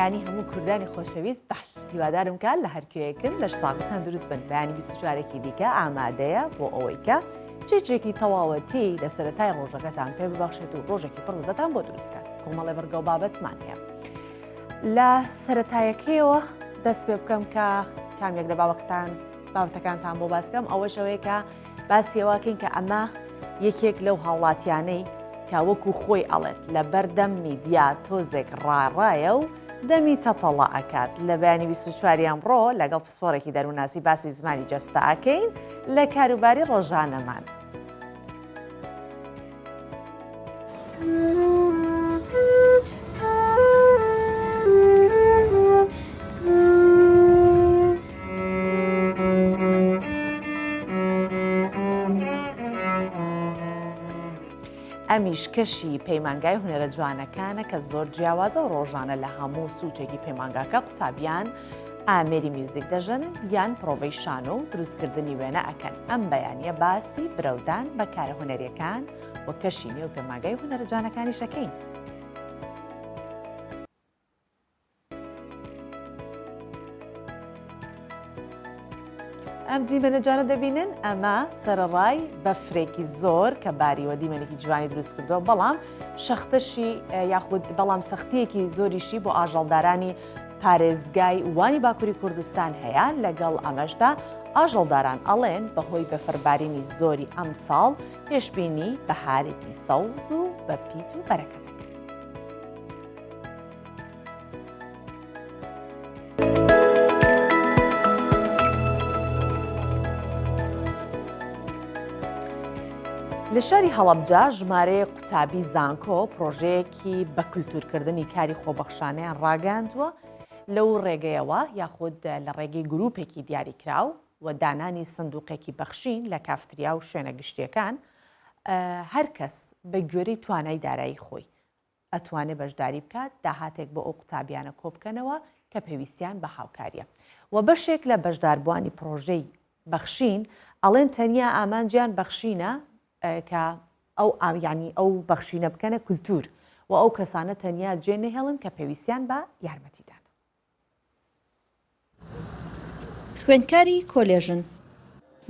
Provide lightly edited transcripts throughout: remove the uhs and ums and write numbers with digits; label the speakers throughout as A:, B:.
A: بەیانی هەموو کوردانی خۆشەویست باش هیوادارم کە لە هەرکوێیەکن لەش ساغتان دروست بن بەیانی 24ێکی دیکە ئامادەیە بۆ ئەوەی کە چێچێکی تەواوەتی لە سەرەتای ڕۆژەکەتان پێ ببەخشێت و ڕۆژێکی پڕوزەتان بۆ دروست بکات. کۆمەڵێ بەرگە و بابەتمان هەیە. لە سەرەتایەکەیەوە دەست پێ بکەم کە کامێک لە بابەتەکانتان بۆ باسکەم ئەوەشەوەی کە باسیەوەکەین کە ئەمە یەکێک لەو هاوڵاتیانەی کە وەکو خۆی ئەڵێت لە بەردەم میدیا تۆزێک ڕاڕایە و دەمی تەتەڵە ئەکات. لە بەیانی 24 ڕۆ لەگەڵ پسپۆرێکی دەرووناسی باسی زمانی جەستە ئەکەین لە کاروباری ڕۆژانەمان. ئەمیش کەشی پەیمانگای هونەرە جوانەکانە کە زۆر جیاوازە و ڕۆژانە لە هەموو سوچێکی پەیمانگاکە قوتابیان ئامێری میوزیک دەژەنن یان پرۆڤەی شانۆ و دروستکردنی وێنە ئەکەن. ئەم بەیانیە باسی برەودان بە کارە هونەریەکان و کەشی نێو پەیمانگای هونەرە جوانەکانی شەکەین. ئەم دیمەنەجانە دەبینن ئەمە سەرەڕای بەفرێکی زۆر کە باریوە دیمەنێکی جوانی دروست کردەوە، بەڵام شەختەشی یاخود بەڵام سەختیەکی زۆریشی بۆ ئاژەڵدارانی پارێزگای وانی باکووری کوردستان هەیە. لەگەڵ ئەمەشدا ئاژەڵداران ئەڵێن بەهۆی بەفربارینی زۆری ئەم ساڵ پێشبینی بەهارێکی سەوز و بەپیت و بەرەکەت. لە شاری هەڵەبجە ژمارەیە قوتابی زانکۆ پرۆژەیەکی بە کولتورکردنی کاری خۆبەخشانیان ڕاگەاندووە لەو ڕێگەیەوە یاخود لە ڕێگەی گروپێکی دیاریکراو و دانانی سندوقێکی بەخشین لە کافتریا و شوێنە گشتیەکان. هەر کەس بە گوێرەی توانای دارایی خۆی ئەتوانێت بەشداری بکات داهاتێک بۆ ئەو قوتابیانە کۆبکەنەوە کە پێویستیان بە هاوکاریە. و بەشێک لە بەشداربوانی پرۆژەی بەخشین ئەڵێن تەنیا ئامانجیان بەخشینە کە ئەو بەخشینە بکەنە کولتور و ئەو کەسانە تەنیا جێنەهێڵن کە پێویستیان بە یارمەتیدان.
B: خوێندکاری کۆلێژن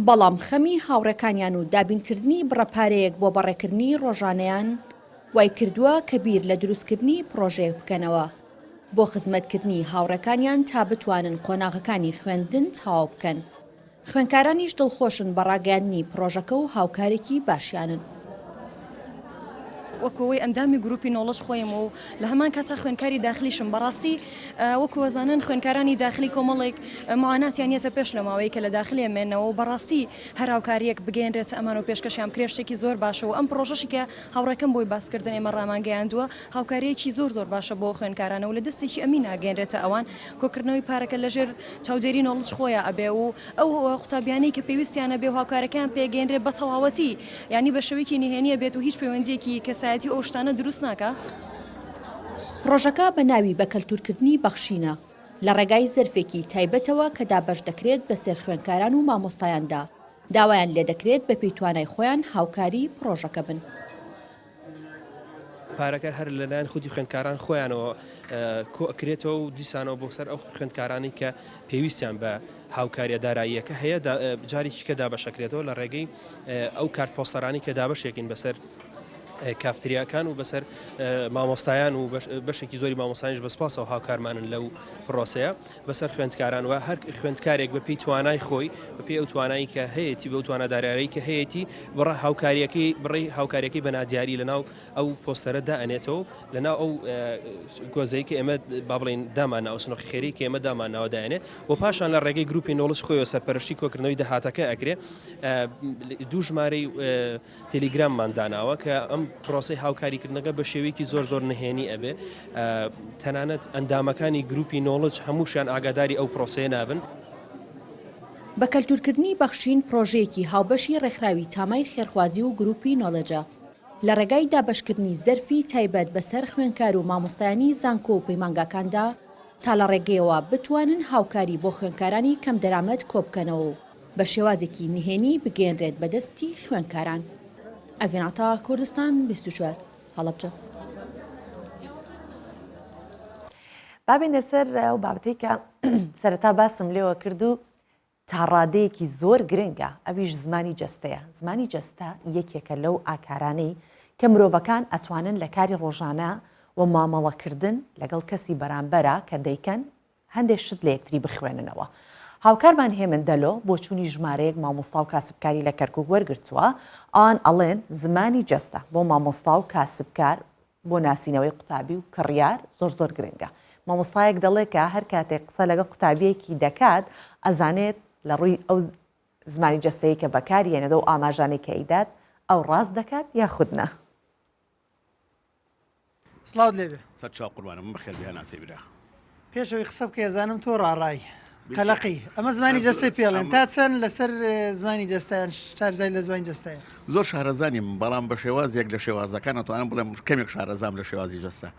B: بەڵام خەمی هاوڕێکانیان و دابینکردنی بڕەپارەیەک بۆ بەڕێکردنی ڕۆژانەیان وای کردووە کە بیر لە دروستکردنی پرۆژەیەک بکەنەوە بۆ خزمەتکردنی هاوڕێکانیان تا بتوانن قۆناغەکانی خوێندن تەواو بکەن. خوێندکارانیش دڵخۆشن بە ڕاگەاندنی پرۆژەکە و هاوکارێکی باشیانن.
C: وەکەوەی ئەندامی گروپی نۆڵژ خۆیم و لە هەمان کاتا خوێندکاری داخلیشم بەڕاستی وەکوەزانن خوێندکارانی داخلی کۆمەڵێک معاناتیانەتە پێش لە ماوەی کە لە داخلی ئەمێنەوە و بەڕاستی هەر هاوکاریەک بگەێنرێت ئەمان و پێشکەشیان کرێشتێکی زۆر باشە و ئەم پرۆژەشی کە هاوڕێکم بۆی باسکردن ئێمە ڕامانگەیاندووە هاوکاریەکی زۆر باشە بۆ خوێندکارانە و لە دەستێکی ئەمین ئاگەێنرێتە ئەوان کۆکردنەوەی پارەکە لەژێر چاودێری نۆڵژ خۆیان ئەبێ و ئەو قوتابیانی کە پێویستیانە بێ و هاوکارەکان پێگەێنرێت بە تەواوەتی یعنی بە شێوەیەکی نهێنیە بێت و هیچ پەیوەندیەکی کەسایەتی ئەو شتانە دروست ناکە.
B: پرۆژەکە بە ناوی بە کەلتورکردنی بەخشینە لە ڕێگای زەرفێکی تایبەتەوە کە دابەش دەکرێت بە سێر خوێندکاران و مامۆستایاندا داوایان لێ دەکرێت بە پێی توانای خۆیان هاوکاری پرۆژەکە بن.
D: پارەکە هەر لەلایەن خودی خوێندکاران خۆیانەوە کۆکرێتەوە و دیسانەوە بۆ سەر ئەو خوێندکارانی کە پێویستیان بە هاوکاریە داراییەکە هەیە جارێکی کە دابەشەکرێتەوە لە ڕێگەی ئەو کارت پۆستەرانی کە دابەشێکین بەسەر کافتریاکان و بەسەر مامۆستایان و بەشێکی زۆری مامۆستایانش بەسپاسەوە هاوکارمانن لەو پرۆسەیە بەسەر خوێندکاران و هەر خوێندکارێک بە پێی توانای خۆی بە پێی ئەو توانایی کە هەیەی بە توانەدارایی کە هەیەی بڕە هاوکاریەکەی بە نادیاری لەناو ئەو پۆستەرە دائەنێتەوە لەناو ئەو گۆزەی کە ئێمە با بڵێن دامان ئەو سنۆخی خێری کە ئێمە دامانەوە دایێنێت و پاشان لە ڕێگەی گروپی نۆڵژ خۆیەوە سەرپەرشتی کۆکردنەوەی داهاتەکە ئەکرێ. دوو ژمارەی تەلیگراممان داناوە کە ئەم پرۆسی هاوکاریکردنەکە بە شێوەیەکی زۆر نهێنی ئەبێ تەنانەت ئەندامەکانی گروپی نۆڵج هەمووشیان ئاگاداری ئەو پرۆسەیە نابن.
B: بە کەلتورکردنی بەخشین پرۆژەیەکی هاوبەشی ڕێکخراوی تامای خێرخوازی و گروپی نۆڵەجە لە ڕێگای دابەشکردنی زەرفی تایبەت بەسەر خوێندکار و مامۆستایانی زانکۆ و پەیمانگاکاندا تا لە ڕێگەیەوە بتوانن هاوکاری بۆ خوێندکارانی کەم دەرامەت کۆبکەنەوە و بە شێوازێکی نهێنی بگەێنرێت بەدەستی خوێندکاران. ئەڤێناتا کوردستان 24 هەڵەبجە.
A: بابێنە سەر و بابەتەی کە سەرەتا باسم لێوە کرد و تا ڕادەیەکی زۆر گرنگە ئەویش زمانی جەستەیە. زمانی جەستە یەکێکە لەو ئاکارانەی کە مرۆڤەکان ئەتوانن لە کاری ڕۆژانە و مامەڵەکردن لەگەڵ کەسی بەرامبەرە کە دەیکەن هەندێک شت لە یەکتری بخوێننەوە. هاوکارمان هێمن دەلۆ بۆ چوونی ژمارەیەک مامۆستا و کاسبکاری لە کەرکووک وەرگرتووە، ئەوان ئەڵێن زمانی جەستە بۆ مامۆستا و کاسبکار بۆ ناسینەوەی قوتابی و کڕیار زۆر گرنگە. مامۆستایەک دەڵێ کە هەر کاتێک قسە لەگەڵ قوتابیەکی دەکات ئەزانێت لە ڕووی ئەو زمانی جەستەیە کە بەکارهێنێتە و ئاماژانێک کە ئیدات ئەو ڕاست دەکات یا خودنا.
E: سڵاو لێبێ
F: سەر چاو قوربانم من بەخێر بێ ناسی برا
E: پێشەوەی قسە بکە ێزانم تۆ ڕاڕای قەلەقی ئەمە زمانی جەستەی پێڵێن تا چەند لەسەر زمانی جەستیان شارزای لە زمانی جەستەیە
F: زۆر شارەزانیم بەڵام بە شێوازێک لە شێوازەکان ئەتوانم بڵێم کەمێک شارەزام لە شێوازی جەستە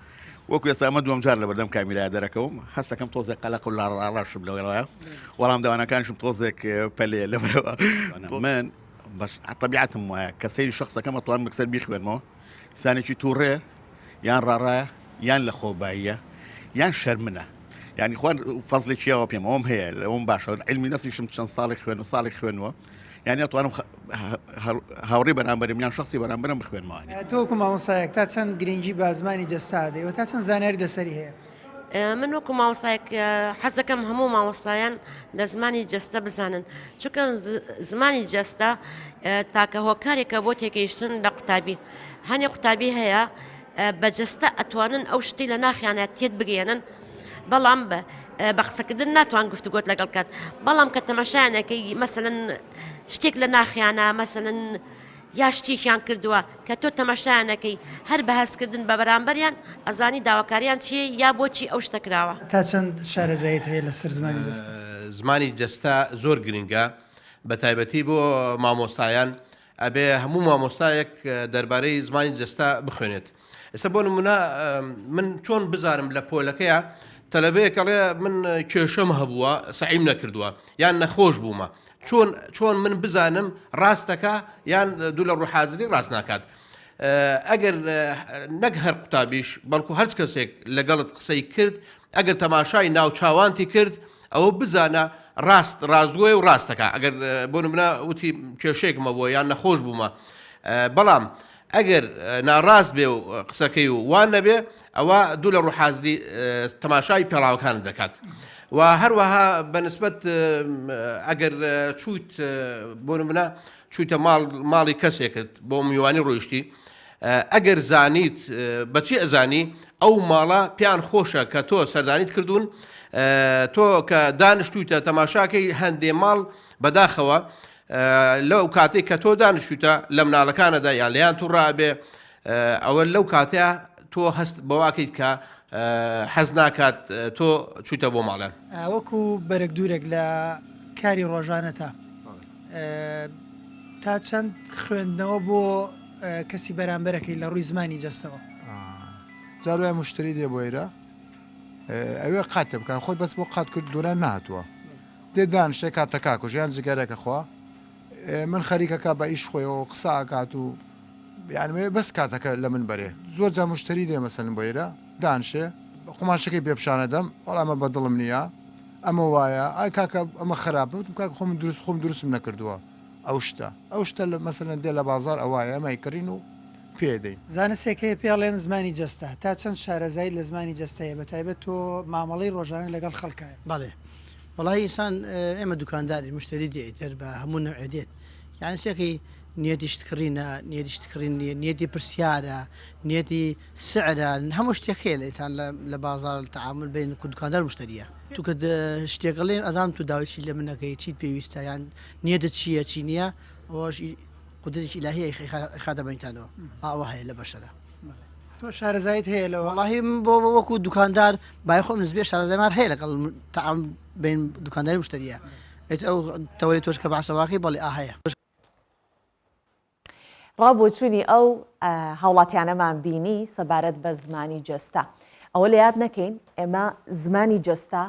F: وەکو ێستا ئەمە دووەم جار لە بەردەم کامیرای دەرەکەوم هەستەکەم تۆزێک قەلەق و لاڕاشم لەوەیە وەڵام دەوانەکانشم تۆزێک پەلێ لەبەرەوە من بەش طبیعتم وایە کە سەیری شخصەکەم ئەتوانم بەکسەر بیخوێنمەوە سانێکی تووڕێ یان ڕاڕایە یان لە خۆباییە یان شەرمنە یعنی خوان فەزڵێکیەوە پێم ئەوم هەیە لەوم باشە علمی نەفسیشم چەند ساڵی خوێن و ساڵی خوێنەوە یعنی ئەتوانم هاوڕێی بەرامبەرم یان شخصی بەرامبەرم بخوێنمەوە.
E: تۆکو مامۆسایەک تا چەند گرنگی بە زمانی جەستا دەیەوە تا چەند زانیاری لەسەری هەیە؟
G: من وەکو مامۆستایەک حەزەکەم هەموو مامۆستایان لە زمانی جەستە بزانن چونکە زمانی جەستە تاکە هۆکارێکە بۆ تێگەیشتن لە قوتابی هەنێ قوتابی هەیە بە جەستە ئەتوانن ئەو شتی لە ناخیانە تێت بگەێنن بەڵام بە قسەکردن ناتوان گفتوگۆت لەگەڵکات بەڵام کە تەماشایانەکەی مەسەلەن شتێک لە ناخیانە مەسەلەن یا شتێکیان کردووە کە تۆ تەماشایانەکەی هەر بە هەستکردن بە بەرامبەریان ئەزانی داواکاریان چیە یا بۆچی ئەو شتە کراوە.
E: تا چەند شارەزایت هەیە لەسەر زمانی جەستە؟
H: زمانی جەستە زۆر گرنگە بە تایبەتی بۆ مامۆستایان ئەبێ هەموو مامۆستایەک دەربارەی زمانی جەستە بخوێنێت. ئێستا بۆ نمونە من چۆن بزانم لە پۆلەکەیە تەلەبەیەکەڵێ من کێشەم هەبووە سەعیم نەکردووە یان نەخۆش بوومە چۆن من بزانم ڕاستەکە یان دوو لە ڕووحاضری ڕاست ناکات. ئەگەر نەک هەر قوتابیش بەڵکو هەرچ کەسێک لەگەڵت قسەی کرد ئەگەر تەماشای ناوچاوانتی کرد ئەوە بزانە ڕاستگۆی و ڕاستەکە ئەگەر بۆ نمونە وتی کێشەیەکمە بووە یان نەخۆش بوومە بەڵام ئەگەر ناڕاست بێ و قسەکەی و وان نەبێ ئەوە دوو لە ڕووحاضری تەماشای پێڵاوەکان دەکات و هەروەها بەنسبەت ئەگەر چوویت بۆ نمونە چوویتە ماڵی کەسێکت بۆ میوانی ڕۆیشتی ئەگەر زانیت بەچی ئەزانی ئەو ماڵە پیان خۆشە کە تۆ سەردانیت کردوون تۆ کە دانیشتویتە تەماشاکەی هەندێ ماڵ بەداخەوە لەو کاتێک کە تۆ دانیشتوتە لە مناڵەکانەدا یان لەیان تو ڕابێ ئەوە لەو کاتەیە تۆ هەست بەواکەیت کە حەز ناکات تۆ چوویتە بۆ ماڵیان.
E: وەکو بەرەک دوورێک لە کاری ڕۆژانەتە تا چەند خوێندنەوە بۆ کەسی بەرامبەرەکەی لە ڕووی زمانی جەستەوە
I: جاروای مشتری دێ بۆیرە ئەوێ قاتێ بکەن خۆی بەس بۆ قات کرد دووران نهاتووە دێدان شتێک کاتە کاکوژ یان جگەرێکە خوا من خەریکەکە بە ئیش خۆیەوە قسە ئاکات و یانمێ بەس کاتەکە لە من بەرێ زۆر جا مشتری دێ مەسەلەن بۆیرە دانشێ قماشەکەی پێپشانە دەم وەڵامە بەدڵم نییە ئەمە وایە ئای کاکە ئەمە خراپە وتم کاکە خۆم دروستم نەکردووە ئەو شتە لە مەسەلەن دێ لە بازار ئەوایە ئەمای کڕین و پێدەین
E: زانستێکەیە پێڵێن زمانی جەستە تا چەند شارەزایی لە زمانی جەستەیە بە تایبەت تۆ مامەڵەی ڕۆژانە لەگەڵ خەڵکایە.
J: بەڵێ وڵی ئینسان ئێمە دوکانداری مشتری دێتر بە هەموو نەوێ دێت یان سێکی نیەتی شتکردینە نیەتی نیەتی پرسیارە نیەتی سعرە هەموو شتێک هەیە لە ئینسان لە بازار تعامل بین دوکاندار مشتریە تو کە شتێکڵێ ئەزام تو داویشی لە منەکەی چیت پێویستە یان نیەتە چییە چی نییە ئەوەش قودرێکی ئیلاهی خاتە بەینتانەوە ئەوە هەیە لە بەشەرە.
E: تۆ شارەزایت هەیە لەوە
J: وڵی بۆ وەکو دوکاندار بای خۆم نزبێ شارەزایمان هەیە لەگەڵ تعامل بین دوکانداری مشتریە ئەو تەوەری تۆش کە بەعسەواقی بەڵێ هەیە.
A: ڕابۆچوونی ئەو هاوڵاتیانەمان بینی سەبارەت بە زمانی جەستە ئەوە لە یاد نەکەین ئێمە زمانی جەستە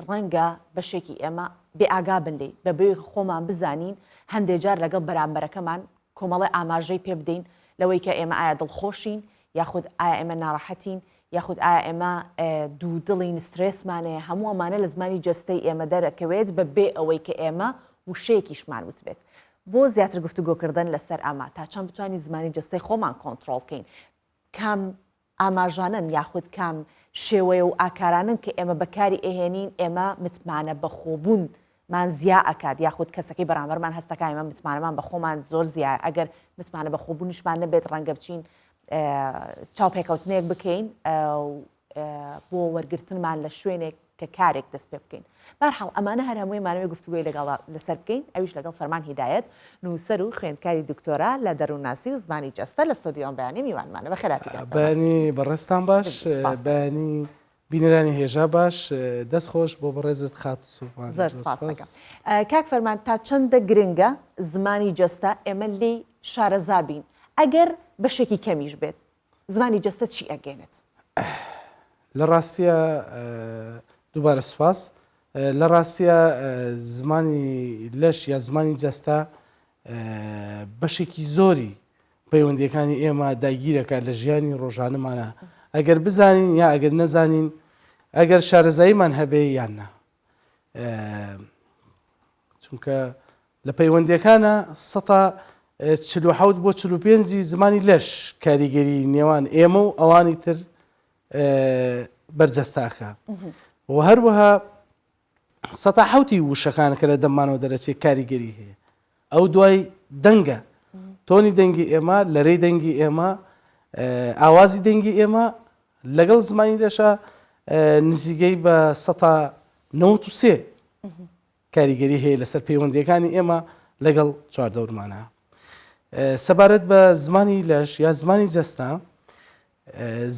A: ڕەنگە بەشێکی ئێمە بێ ئاگا بندەی بەبێ خۆمان بزانین هەندێک جار لەگەڵ بەرامبەرەکەمان کۆمەڵی ئاماژەی پێ بدەین لەوەی کە ئێمە ئایا دڵخۆشین یاخود ئایا ئێمە ناڕەحەتین یاخود ئایا ئێمە دوو دڵین سترێسمانەیە هەموو ئەمانە لە زمانی جەستەی ئێمە دەرەکەوێت بە بێ ئەوەی کە ئێمە وشەیەکیشمان وت بێت بۆ زیاتر گفتوگۆکردن لەسەر ئەمە تا چەند بتوانین زمانی جەستەی خۆمان کۆنتترۆل بکەین کام ئاماژانن یاخود کام شێوەیە و ئاکارانن کە ئێمە بەکاری ئەهێنین ئێمە متمانە بەخۆبوون مان زیا ئەکات یاخود کەسەکەی بەرامبەرمان هەستەکە ئێمە متمانەمان بە خۆمان زۆر زیایە ئەگەر متمانە بەخۆبوونیشمان نەبێت ڕەنگە بچین چاوپێکەوتنێک بکەین بۆ وەرگرتنمان لە شوێنێک کە کارێک دەست پێ بکەین بەرحاڵ ئەمانە هەر هەمووی مانەوەی گفتوگوی لەگەڵ لەسەر بکەین ئەویش لەگەڵ فەرمان هیدایەت نووسەر و خوێندکاری دکتۆرا لە دەروونناسی و زمانی جەستە لە ستۆدیۆن بەیانی میوانمانە بە خێراتی
K: بەیانی بەڕێستان باش بەیانی بینەرانی هێژا باش دەست خۆش بۆ بەڕێزت خات سوپان
A: زۆر سپاس دەکەم کاک فەرمان تا چەندە گرنگە زمانی جەستە ئێمە لێی شارەزا بین ئەگەر بەشێکی کەمیش بێت زمانی جەستە چی ئەگەێنێت
K: لە ڕاستیە دووبارە سوپاس لە ڕاستیە زمانی لەش یا زمانی جەستە بەشێکی زۆری پەیوەندیەکانی ئێمە داگیرەکە لە ژیانی ڕۆژانەمانە ئەگەر بزانین یا ئەگەر نەزانین ئەگەر شارەزاییمان هەبێ یاننا چونکە لە پەیوەندیەکانە 47 بۆ 45 زمانی لەش کاریگەری نێوان ئێمە و ئەوانی تر بەرجەستاکە و هەروەها 100 وشەکان کە لە دەمانەوە دەرەچێت کاریگەری هەیە ئەو دوای دەنگە تۆنی دەنگی ئێمە لەرەی دەنگی ئێمە ئاوازی دەنگی ئێمە لەگەڵ زمانی لەشە نزیگەی بە 193 کاریگەری هەیە لەسەر پەیوەندیەکانی ئێمە لەگەڵ چواردەورمانە سەبارەت بە زمانی لەش یا زمانی جەستە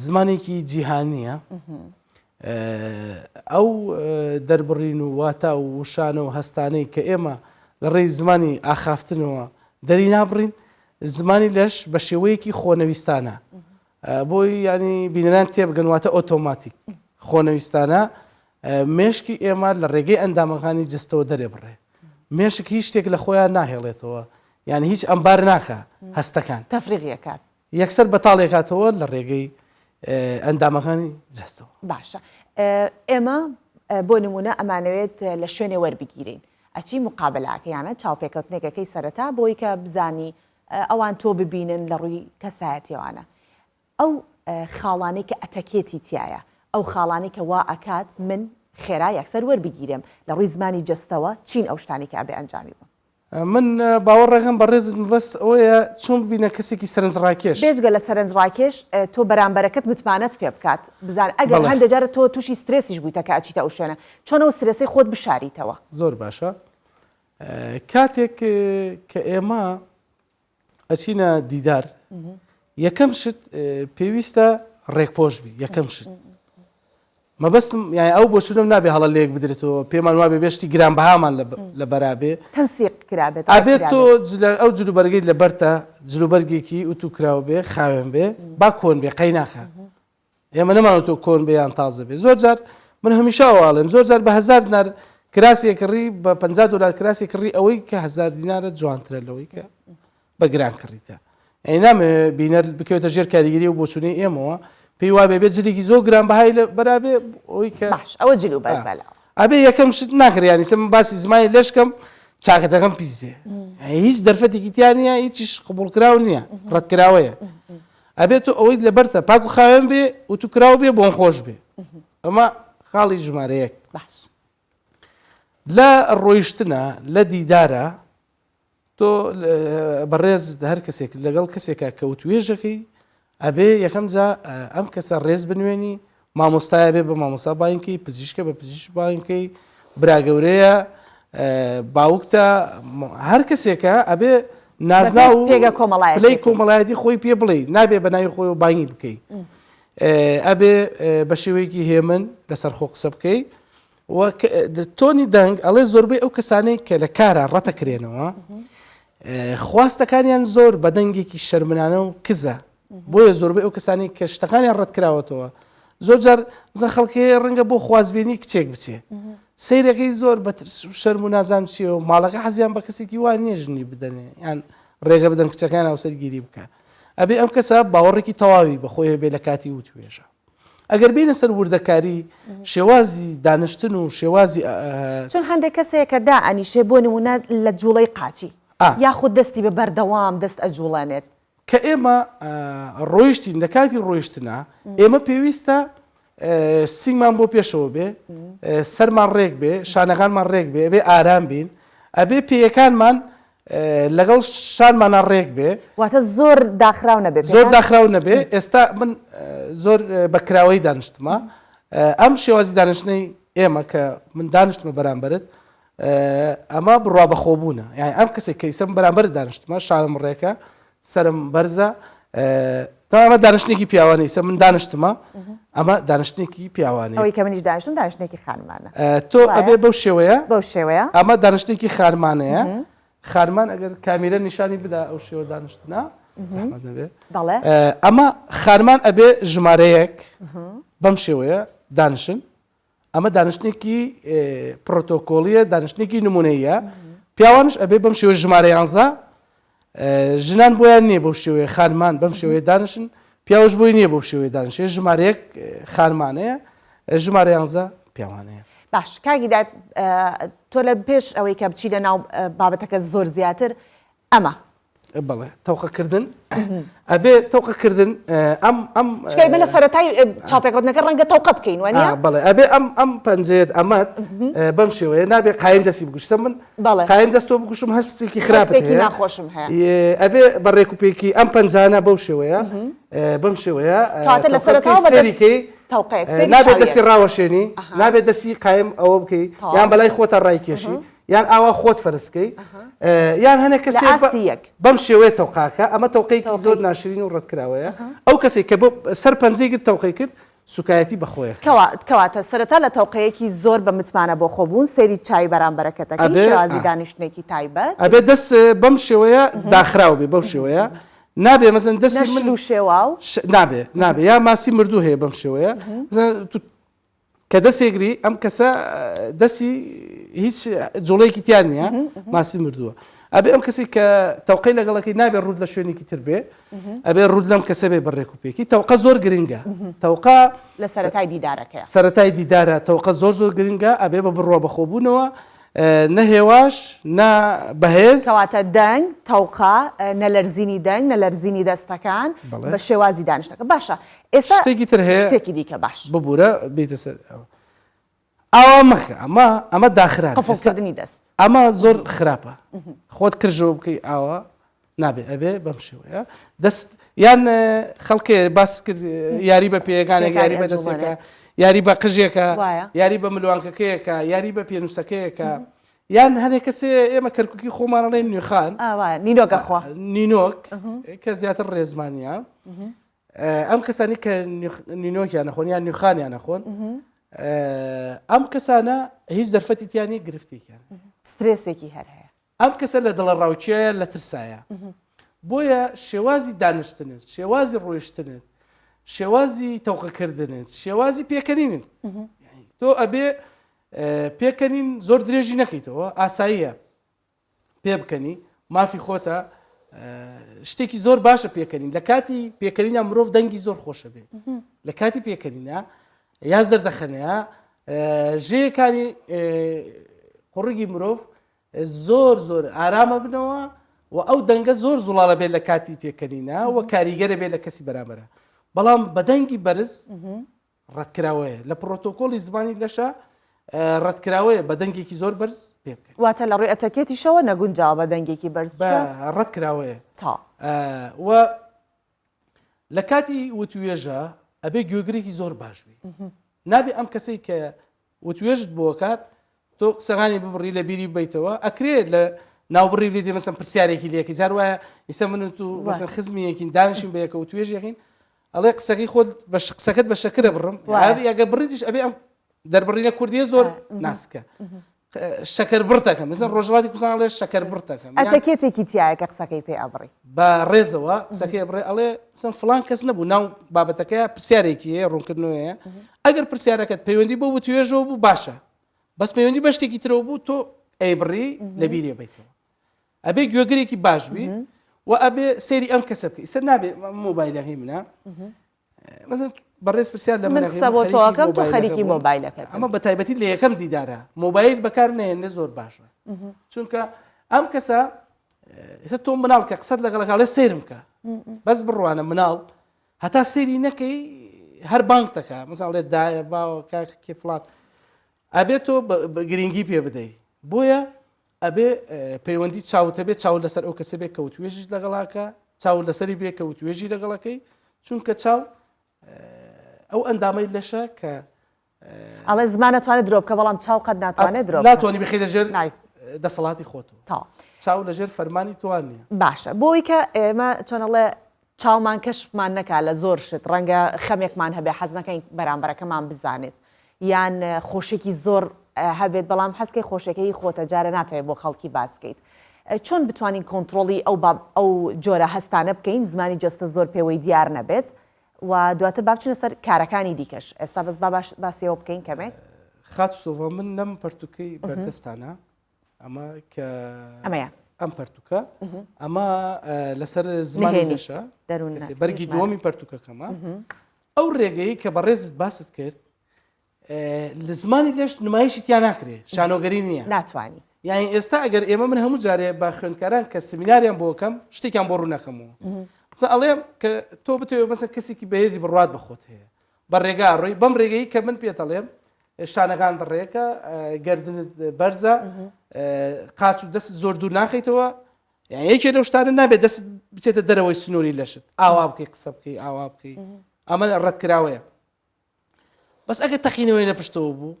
K: زمانێکی جیهانیە ئەو دەربڕین و واتە و وشانە و هەستانەی کە ئێمە لە ڕێی زمانی ئاخافتنەوە دەری نابڕین زمانی لەش بە شێوەیەکی خۆنەویستانە بۆی ینی بینەران تێبگەن واتە ئۆتۆماتیک خۆنەویستانە مێشکی ئێمە لە ڕێگەی ئەندامەکانی جستەوە دەرێ بڕێ مێشک هیچ شتێک لە خۆیان ناهێڵێتەوە یعنی هیچ ئەمبار ناکە هەستەکان
A: تەفریغیەکات
K: یەکسەر بەتاڵێکاتەوە لە ڕێگەی ئەندامەکانی جستەوە
A: باشە ئێمە بۆ نمونە ئەمانەوێت لە شوێنێ وەربگیرین ئەچی مقابلاکەیانە چاوپێکەوتنێکەکەی سەرەتا بۆی کە بزانی ئەوان تۆ ببینن لە ڕووی کەسایەتیەوانە ئەو خاڵانەی کە ئەتەکێتی تایە ئەو خاڵانی کە وا ئەکات من خێرا یەکسەر وەربگیرم لە ڕووی زمانی جستەوە چین ئەو شتانی کە ئەبێ ئەنجامی بوون
K: من باوەڕێکم بە ڕێزت بەست ئەوەیە چۆن ببینە کەسێکی سەرنجڕاکێش
A: بێجگە لە سەرنجڕاکێش تۆ بەرامبەرەکەت متمانەت پێ بکات بزان ئەگەر هەندێک جارە تۆ تووشی سترێسیش بوویتە کە ئەچیتە ئەو شوێنە چۆن ئەو سترێسی خۆت بشاریتەوە
K: زۆر باشە کاتێک کە ئێمە ئەچینە دیدار یەکەم شت پێویستە ڕێکپۆش بی یەکەم شت مەبەستم یعنی ئەو بۆ چونم نابێ هەڵە لێک بدرێتەوە پێمان وابێ بێشتی گرانبەهامان لە بەرابێ
A: تەنسیق کرابێت
K: ئابێت تۆ ئەو جلوبەرگەیت لە بەرتە جلوبەرگێکی ئوتو کراوە بێ خاوێن بێ با کۆن بێ قەی ناخە ئێمە نەمانەوە تۆ کۆن بێ یان تازە بێ زۆر جار من هەمیشە ئەواڵێم زۆر جار بە 1000 دینار کراسێک کڕی بە 50 دلار کراسێک کڕی ئەوەی کە 1000 دینارە جوانترە لەوەی کە بە گران کڕیتە ئەی نامێ بینەر بکەوێتە ژێر کاریگەری و بۆچوونەی ئێمەوە پێی وابێ بێت جلێکی زۆر گرانبەهای لە بەرابێ ئەوەی کە
A: باش ئەوە جلوبەر بەلا
K: ئەبێ یەکەم شت ناخریانی سم باسی زمانی لەشکەم چاکەتەکەم پیس بێ هیچ دەرفەتێکی تیان نییە هیچیش قبولکراو نییە ڕەتکراوەیە ئەبێت تۆ ئەوەی لە بەرتە پاک و خاوێن بێ و تو کراو بێ بۆن خۆش بێ ئەمە خاڵی ژمارەیەک
A: باش
K: لە ڕۆیشتنە لە دیدارە تۆ بەڕێز هەر کەسێک لەگەڵ کەسێکە کەوت وێژەکەی ئەبێ یەکەم جا ئەم کەسە ڕێز بنوێنی مامۆستایە بێ بە مامۆستا باینکەی پزیشکە بە پزیشک باینکەی براگەورەیە باوکتە هەر کەسێکە ئەبێ نازنا و پلەی کۆمەڵایەتی خۆی پێ بڵێ نابێ بە ناوی خۆی و بانگی بکەی ئەبێ بە شێوەیەکی هێمن لەسەر خۆ قسە بکەی تۆنی دەنگ ئەڵێ زۆربەی ئەو کەسانەی کە لە کارە ڕەتەکرێنەوە خواستەکانیان زۆر بە دەنگێکی شەرمنانە و کزە بۆیە زۆربەی ئەو کەسانی کە شتەکانیان ڕەتکراوەتەوە زۆر جار بزن خەڵکی ڕەنگە بۆ خوازبێنی کچێک بچێ سەیرەکەی زۆر بە شەرم و نازان چیە و ماڵەکە حەزیان بە کەسێکی وان نییە ژنی بدەنێ یان ڕێگە بدەن کچەکان ئەوسەرگیری بکە ئەبێ ئەم کەسە باوەڕێکی تەواوی بە خۆی هەبێ لە کاتی وتوێژە ئەگەر بینە سەر وردەکاری شێوازی دانیشتن و شێوازی
A: چون هەندێک کەسەیە کە دائەنیشێ بۆ نمونە لە جوڵەی قاچی یاخود دەستی بە بەردەوام دەست ئەجوڵانێت
K: کە ئێمە ڕۆیشتین لە کاتی ڕۆیشتنە ئێمە پێویستە سینگمان بۆ پێشەوە بێ سەرمان ڕێک بێ شانەکانمان ڕێک بێ بێ ئارام بین ئەبێ پێیەکانمان لەگەڵ شانمانە ڕێک بێ
A: واتە زۆر داخراو نەبێت
K: زۆر داخراو نەبێ ئێستا من زۆر بەکراوەی دانیشتمە ئەم شێوازی دانیشتنەی ئێمە کە من دانیشتمە بەرامبرت ئەمە بڕوا بەخۆبوونە یعنی ئەم کەسێک کەیسم بەرامبەر دانیشتمە شانم ڕێکە سرم بەرزە تا ئەمە دانیشتێکی پیاوانەی سە من دانیشتمە ئەمە دانیشتێکی پیاوانەی
A: ئەوەی کە منیش دانیشتم دانیشتێکی خانمانە
K: تۆ ئەبێ بەو شێوەیە ئەمە دانیشتێکی خانمانەیە خانمان ئەگەر کامیرە نیشانی بدا ئەو شێوە دانیشتنە ئەمە خانمان ئەبێ ژمارەیەک بەم شێوەیە دانیشن ئەمە دانیشتێکی پرۆتۆکۆلیە دانیشتێکی نمونەیە پیاوانش ئەبێ بەم شێوە ژمارە 11 ژنان بۆیان نییە بەو شێوەیە خانمان بەم شێوەیە دانیشن پیاوەش بۆی نییە بەو شێوەیە دانیشێ ژمارەیەک خانمانەیە ژمارە 11 پیاوانەیە
A: باش کاگیدا تۆ لە پێش ئەوەی کە بچی لە ناو بابەتەکە زۆر زیاتر ئەمە
K: بەڵێ تەوقەکردن ئەبێ تەوقەکردن
A: ئەم لە سەرەتای چاپێکوتنەکە ڕەنگە تەوقە بکەین وانە
K: بەڵێ ئەبێ ئەم پەنجەیەت ئەمەت بەم شێوەیە نابێ قایم دەستی بگوشتە من قایم دەستۆ بگوشم هەستێکی خراپێکی
A: ناخۆشم
K: هەیە ئەبێ بەڕێکوپێکی ئەم پەنجانە بەو شێوەیە بەم شێوەیە
A: لە
K: سەرەکەی نابێت دەستی ڕاوەشێنی نابێت دەستی قایم ئەوە بکەی یان بەلای خۆتە ڕایکێشی یان ئاوا خۆت فەرسکەی یان هەنێک کەسێک بەم شێوەیە تەوقاکە ئەمە تەوقەیەکی زۆر ناشرین و ڕەتکراوەیە ئەو کەسێک کە بۆ سەر پەنجەی گرت تەوقەی کرد سوکایەتی بەخۆیە
A: کەواتە سەرەتا لە تەوقەیەکی زۆر بە متمانە بۆ خۆبوون سەیری چای بەرامبەرەکەتەکەی شێوازی دانیشتنێکی تایبەت
K: ئەبێ دەست بەم شێوەیە داخراو بێ بەو شێوەیە نابێ مەزن دەستی
A: من و شێوا
K: نابێ یا ماسی مردوو هەیە بەم شێوەیە کە دەسێگری ئەم کەسە دەستی هیچ جوڵەیەکی تیان نییە ماسی مردووە ئەبێ ئەم کەسی کە تەوقەی لەگەڵەکەی نابێ ڕوود لە شوێنێکی تر بێ ئەبێ ڕوود لەم کەسە بێ بەڕێکوپێکی تەوقە زۆر گرنگە تەوقە
A: لە سەرەتای دیدارەکە
K: سەرەتای دیدارە تەوقە زۆر گرنگە ئەبێ بە بڕوا بەخۆبوونەوە نەهێواش نا بەهێز
A: کەواتە دەنگ تەوقا نەلەرزینی دەنگ نەلەرزینی دەستەکان بە شێوازی دانیشتەکە باشە ئێستا
K: شتێکی تر هەیە
A: شتێکی دیکە باش
K: ببوورە بیتە سەر ئەوە مەخە ئەمە داخران
A: قفڵکردنی دەست
K: ئەمە زۆر خراپە خۆت کردەوە بکەی ئاوە نابێ ئەبێ بەم شێوەیە دەست یان خەڵکێ باس کرد یاری بە پێیەکانێک یاری بە دەستێکە یاری بە قژێکە یاری بە ملوانکەکەیەکە یاری بە پێنووسەکەیەکە یان هەنێک کەسێ ئێمە کەرککی خۆمانەڵێن نوێخان
A: نینۆگەخوا
K: نینۆک کە زیاتر ڕێزمانیە ئەم کەسانی کە نینۆکیان نەخۆن یان نوێخانیان نەخۆن ئەم کەسانە هیچ دەرفەتی تیانی گرفتێکیان
A: سترێسێکی هەر هەیە
K: ئەم کەسە لە دڵە ڕاوچەیە لە ترسایە بۆیە شێوازی دانیشتنت شێوازی ڕۆیشتنت شێوازی تەوقەکردنت شێوازی پێکەنینت تۆ ئەبێ پێکەنین زۆر درێژی نەکەیتەوە ئاساییە پێ بکەنی مافی خۆتە شتێکی زۆر باشە پێکەنین لە کاتی پێکەنینە مرۆڤ دەنگی زۆر خۆشە بێ لە کاتی پێکەنینە یا زەردەخەنەیە ژێیەکانی قوڕگی مرۆڤ زۆر ئارامە بنەوە و ئەو دەنگە زۆر زوڵاڵە بێت لە کاتی پێکەنینە و کاریگەرە بێت لە کەسی بەرامبەرە بەڵام بەدەنگی بەرز ڕەتکراوەیە لە پرۆتۆکۆلی زمانی لەشە ڕەتکراوەیە بە دەنگێکی زۆر بەرز پێ بکەن
A: واتە لە ڕووی ئەتەکێتیشەوە نەگونجاوە بە دەنگێکی بەرز
K: ڕەتکراوەیە
A: تا
K: و لە کاتی وتوێژە ئەبێ گوێگرێکی زۆر باش بی نابێ ئەم کەسەی کە وتوێژت بۆ کات تۆ قسەغانی ببڕی لە بیری بیتەوە ئەکرێت لە ناوبڕی بێتی مەسەن پرسیارێکی لێکی جار وایە ئیسە من و مەسەن خزمیەکین دانیشین بەیەکە و توێژێکین ئەڵێ قسەکەی خۆت قسەکەت بە شەکرە بڕم ئەگە بڕیتیش ئەبێ ئەم دەربڕینە کوردیە زۆر ناسکە شەکەر برتەکەم مەسەن ڕۆژڵاتی کوردستان ئەڵێ شەکەر برتەکەم
A: ئەتەکێتێکی تایە کە قسەکەی پێ ئەبڕی
K: بە ڕێزەوە قسەکەی بڕێ ئەڵێ سم فلان کەس نەبوو ناو بابەتەکەی پرسیارێکی هەیە ڕوونکردنەوەیە ئەگەر پرسیارەکەت پەیوەندی بۆ توێژەوە بوو باشە بەس پەیوەندی بە شتێکی ترەوە بوو تۆ ئەیبڕی لە بیرێ بیتەوە ئەبێ گوێگرێکی باش بی و ئەبێ سێری ئەم کەسە بکەی ئیسەر نابێ مۆبایلەکەی منە بەڕێز پرسیار لە
A: من قسە بۆ تۆکەم تۆ خەریکی مۆبایلەکەت
K: ئەمە بە تایبەتی لە یەکەم دیدارە مۆبایل بەکار نێنێ زۆر باشە چونکە ئەم کەسە ئێستا تۆ مناڵ کە قسەت لەگەڵەکڵێ سێرم کە بەس بڕوانە مناڵ هەتا سێری نەکەی هەر بانک دەکە مەساڵ لێت دایە باوە کاکێ فڵان ئەبێت تۆ گرنگی پێ بدەیت بۆیە ئەبێ پەیوەندی چاوتە بێت چاو لەسەر ئەو کەسە بێت کەوتوێژی لەگەڵاکە چاو لەسەری بێ کەوتوێژی لەگەڵەکەی چونکە چاو ئەو ئەندامەی لەشە کە
A: ئەڵێ زمان ناتوانێت درۆ بکە بەڵام چاو قەت ناتوانێت درۆ
K: ناتوانانی بخی لەژێر دەسەڵاتی خۆتەوە
A: تا
K: چاو لەژێر فەرمانی توان نیە
A: باشە بۆی کە ئێمە چۆنەڵێ چاومان کەشفمان نەکا لە زۆر شت ڕەنگە خەمێکمان هەبێ حەز نەکەین بەرامبەرەکەمان بزانێت یان خۆشێکی زۆر هەبێت بەڵام حەزکەی خۆشەکەی خۆتە جارە ناتوێت بۆ خەڵکی باسکەیت چۆن بتوانین کۆنتترۆلی ئەو جۆرە هەستانە بکەین زمانی جستە زۆر پێوەی دیار نەبێت و دواتر با بچنە سەر کارەکانی دیکەش ئێستا بەس باسیەوە بکەین کەمێک
K: خات سۆڤ من نەم پەرتوکەی بەردەستانە ئەمە کە
A: ئەمەیە
K: ئەم پەرتوکە ئەمە لەسەر زمانی لەشە بەرگی دووەمی پەرتوکەکەمە ئەو ڕێگەی کە بەڕێزت باست کرد لە زمانی لەش نمایشی تیان ناکرێ شانۆگەری نییە
A: ناتوانانی
K: یعنی ئێستا ئەگەر ئێمە من هەموو جارێ با خوێندکاران کە سمیناریان بۆکەم شتێکیان بۆ ڕوونەکەمەوە ئەڵێم کە تۆ بتێ بەسە کەسێکی بەهێزی بڕات بەخۆت هەیە بە ڕێگا ڕۆی بەم ڕێگەی کە من پێتەڵێم شانەکان دڕێکە گردنت بەرزە قاچ و دەست زۆر دوور ناخیتەوە یەکێ لەو شتانە نابێت دەست بچێتە دەرەوەی سنووری لەشت ئاوا بکەی قسە بکەی ئاوا بکەی ئەمە ڕەتکراوەیە بەس ئەگە تەخینەوەی لە پشتەوە بوو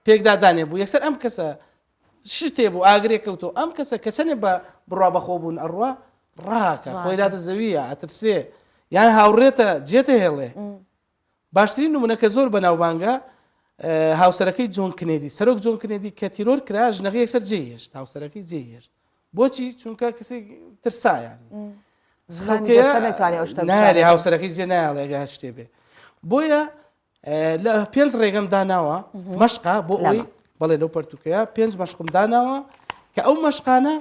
K: پێکدادانێ بوو یەکسەر ئەم کەسە شتێ بوو ئاگرێک کەوتەوە ئەم کەسە کە چەنێ بە بڕوا بەخۆ بوون ئەڕوا ڕاکە خۆی دادە زەویە ئەترسێ یان هاوڕێتە جێتە هێڵێ باشترین نمونەکە زۆر بەناوبانگە هاوسەرەکەی جۆن کنێدی سەرۆک جۆن کنێدی کە تیرۆر کرا ژنەکەی یەکسەر جێهێشت هاوسەرەکەی جێهێشت بۆچی چونکە کەسی ترسایان نارێ هاوسەرەکەی جێ نایڵێگە هەر شتێ بێ بۆیە لە پێنج ڕێگەم داناوە مەشقا بۆ ئەوی بەڵێ لەو پەرتوکەیە پێنج مەشقم داناوە کە ئەو مەشقانە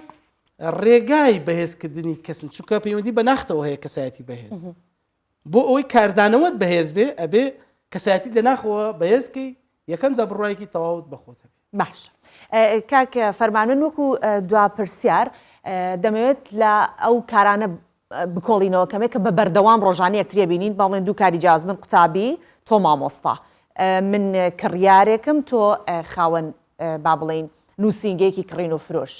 K: ڕێگای بەهێزکردنی کەسن چونکە پەیوەندی بە ناختەوە هەیە کەسایەتی بەهێز بۆ ئەوەی کاردانەوەت بەهێز بێ ئەبێ کەسایەتی لە ناخەوە بەهێزکەی یەکەم جا بڕایەکی تەواوت بەخۆت هەبێ
A: باش کاکە فەرمانمن وەکو دوا پرسیار دەمەوێت لە ئەو کارانە بکۆڵینەوە کەمێک کە بە بەردەوام ڕۆژانە یەکترێ بینین باڵێن دوو کاری جیاز من قوتابی تۆ مامۆستا من کڕیارێکم تۆ خاوەن با بڵێن نووسینگەیەکی کڕین و فرۆش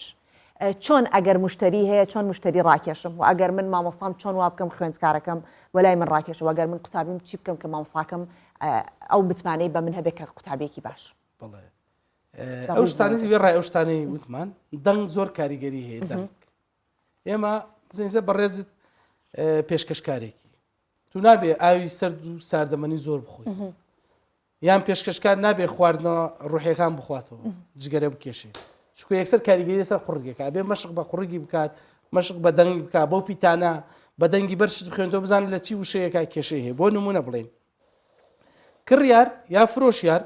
A: چۆن ئەگەر مشتری هەیە چۆن مشتری ڕاکێشم و ئەگەر من مامۆستام چۆن وا بکەم خوێندکارەکەم وەلای من ڕاکێش و ئەگەر من قوتابیم چی بکەم کە مامۆستاکەم ئەو بتمانەی بە من هەبێت کە قوتابێکی باش
K: بڵێ ئەو شتانی وێ ڕای ئەو شتانەی وتمان دەنگ زۆر کاریگەری هەیە دەنگ ئێمە زێنزە بەڕێزت پێشکەشکارێکی تو نابێ ئاوی سرد و ساردەمەنی زۆر بخۆی یان پێشکەشکار نابێ خواردنەوە ڕوحیەکان بخواتەوە جگەرە بکێشێ چکو یەکسەر کاریگەری سەر قوڕگێکە ئەبێ مەشق بە قوڕگی بکات مەشق بە دەنگی بکات بۆ پیتانە بە دەنگی بەرشت بخوێنەوە بزانێت لە چی وشەیەکە کێشەی هەیە بۆ نمونە بڵێن کڕیار یا فرۆشیار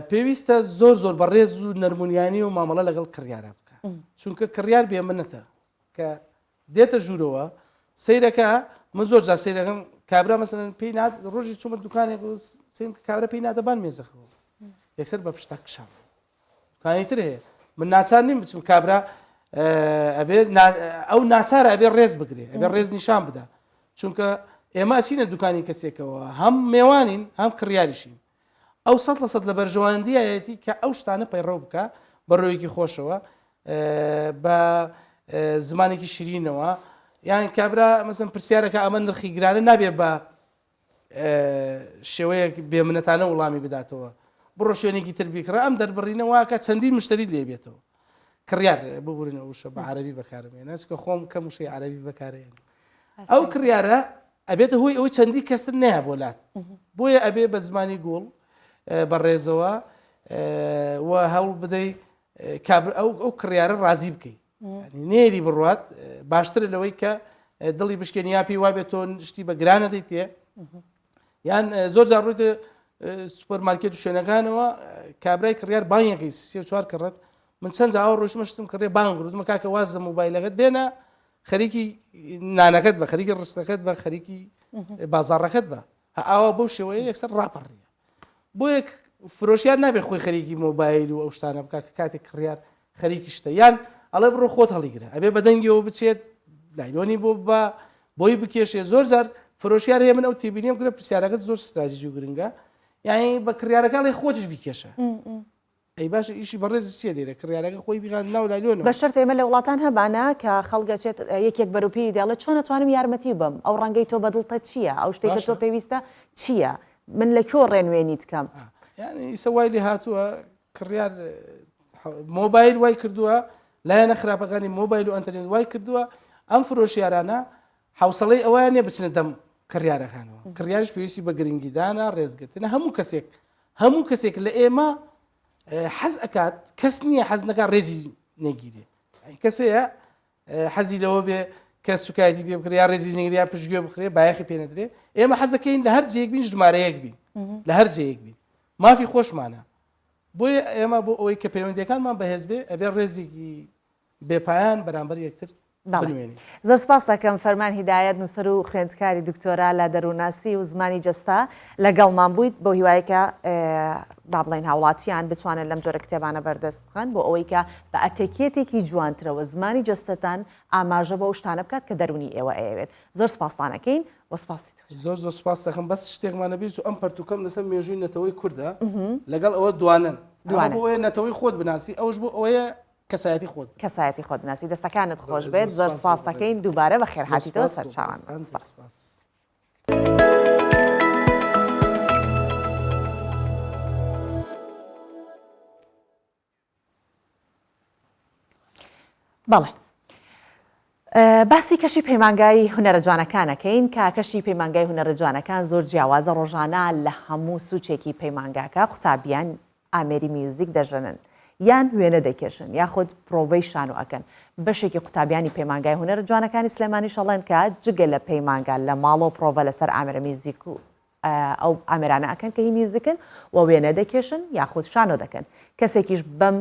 K: پێویستە زۆر زۆر بە ڕێز و نەرمونیانی و مامەڵە لەگەڵ کڕیارە بکە چونکە کڕیار بێمنەتە کە دێتە ژوورەوە سیرەکە من زۆر جار سیرەکەم کابرا مەسەلەن پێی نات ڕۆژی چوومە دوکانێک سیم کابرا پێی نادەبان مێزەخەوە یەکسەر بە پشتا کشام دوکانی تر هەیە من ناچار نیم بچم کابرا ئەبێ ئەو ناچارە ئەبێ ڕێز بگرێ ئەبێ ڕێز نیشان بدە چونکە ئێمە چینە دوکانی کەسێکەوە هەم میێوانین هەم کڕیاریشین ئەو 100% لە بەرژەوەندیایەتی کە ئەو شتانە پەیڕەو بکە بە ڕۆیەکی خۆشەوە بە زمانێکی شیرینەوە یان کابرا مەسەن پرسیارەکە ئەمە نرخی گرانە نابێت بە شێوەیەک بێمنەتانە وڵامی بداتەوە بڕۆ شوێنێکی تر بیکڕە ئەم دەربڕینەوەکە چەندین مشتری لێ بێتەوە کڕیار ببورنەوە وشە بە عەرەبی بەکارمێنە چکە خۆم کەم وشەی عەرەبی بەکارێن ئەو کڕیارە ئەبێتە هۆی ئەوەی چەندی کەسر نەیە بۆلات بۆیە ئەبێ بە زمانی گوڵ بەڕێزەوە و هەوڵ بدەی ئەو کڕیارە ڕازی بکەیت نێری بڕات باشترە لەوەی کە دڵی بشکێنی یا پێی وابێت تۆ شتی بە گرانە دەیتێ یان زۆر جار ڕوویتە سوپەرمارکێت و شوێنەکانەوە کابرای کڕیار بانیەکەی سێ چوار کڕێت من چەند جاوە ڕۆژمەشتم کڕێ بانگ گرتمە کاکە واز لە مۆبایلەکەت بێنە خەریکی نانەکەت بە خەریکی ڕستەکەت بە خەریکی بازاڕەکەت بە ئاوا بەو شێوەیە یەکسەر ڕاپەڕیە بۆ یەک فرۆشیان نابێت خۆی خەریکی مۆبایل و ئەو شتانە بکە کە کاتێک کڕیار خەریکی شتە یان ئەڵێ بڕۆ خۆت هەڵیگرە ئەبێ بەدەنگیەوە بچێت لایلۆنی بۆ بە بۆی بکێشێ زۆر جار فرۆشیار هەیە من ئەو تێبینیم کرە پرسیارەکەت زۆر استراتیژی و گرنگە یعنی بە کڕیارەکانی خۆتش بیکێشە ئەی باشە ئیشی بەڕێز چێ دێرە کڕیارەکە خۆی بیغان ناو لایلۆنەوە
A: بە شەرت ئێمە لە وڵاتان هەبانە کە خەڵگەچێت یەکێک بەروپی دەڵێت چۆن ناتوانم یارمەتی بم ئەو ڕەنگەی تۆ بەدڵتە چییە ئەو شتێککە تۆ پێویستە چییە من لە کۆ ڕێنوێنیت کەم
K: یعنی ئیسە وای لێ هاتووە کڕیار مۆبایل وای کردووە لایەنە خراپەکانی مۆبایل و ئەنتەرنێت وای کردووە ئەم فرۆشیارانە حوسڵەی ئەویان نیە بچنە دەم کڕیارەکانەوە کڕیارش پێویستی بە گرنگیدانە ڕێزگرتنە هەموو کەسێک لە ئێمە حەز ئەکات کەس نییە حەز نەکات ڕێزی نەگیرێ کەسەیە حەزی لەوە بێ کە سوکایەتی پێ بکرێ یا ڕێزی نەگیریا پشتگوێ بخرێ بایەخی پێ نەدرێ ئێمە حەزەکەین لە هەر جەیەک بین ژمارەیەک بین لە هەر جەیەک بین مافی خۆشمانە بۆیە ئێمە بۆ ئەوەی کە پەیوەندیەکانمان بەهێز بێ ئەبێ ڕێزێکی بێپایان بەرامبەر یەکتر
A: زۆر سپاس دەکەم فەرمان هیدایەت نووسەر و خوێندکاری دکتۆرا لە دەرووناسی و زمانی جەستا لەگەڵمان بوویت بۆ هیوایەکە با بڵێن هاوڵاتیان بتوانن لەم جۆرە کتێبانە بەردەست بخەن بۆ ئەوەی کە بە ئەتەکێتێکی جوانترەوە زمانی جەستەتان ئاماژە بە ئەو شتانە بکات کە دەرونی ئێوە ئەوێت زۆر سپاسانەکەین وەسپاسی
K: زۆر سپاس دەکەم بەس شتێکمانە بیست و ئەم پەرتوکەم لەسەر مێژووی نەتەوەی کووردە لەگەڵ ئەوە دوانن بۆیە نەتەوەی خۆت بناسی ئەوش بۆ ئەوەیە
A: کەسایەتی خۆت بناسی دەستەکانت خۆش بێت زۆر سپاس دەکەین دووبارە بە خێرهاتیتەوە سەرچاوان بەڵێ باسی کەشی پەیمانگای هونەرە جوانەکانەکەین کە کەشی پەیمانگای هونەرە جوانەکان زۆر جیاوازە ڕۆژانە لە هەموو سوچێکی پەیمانگاکە قوتابیان ئامێری میوزیک دەژەنن یان وێنە دەکێشن یاخود پرۆڤەی شانۆ ئەکەن بەشێکی قوتابیانی پەیمانگای هونەرە جوانەکانی سلێمانی شەڵێن کە جگە لە پەیمانگا لە ماڵەوە پرۆڤە لەسەر ئامێرە میوزیک و ئەو ئامێرانە ئەکەن کە هی میوزیکن و وێنە دەکێشن یاخود شانۆ دەکەن کەسێکیش بەم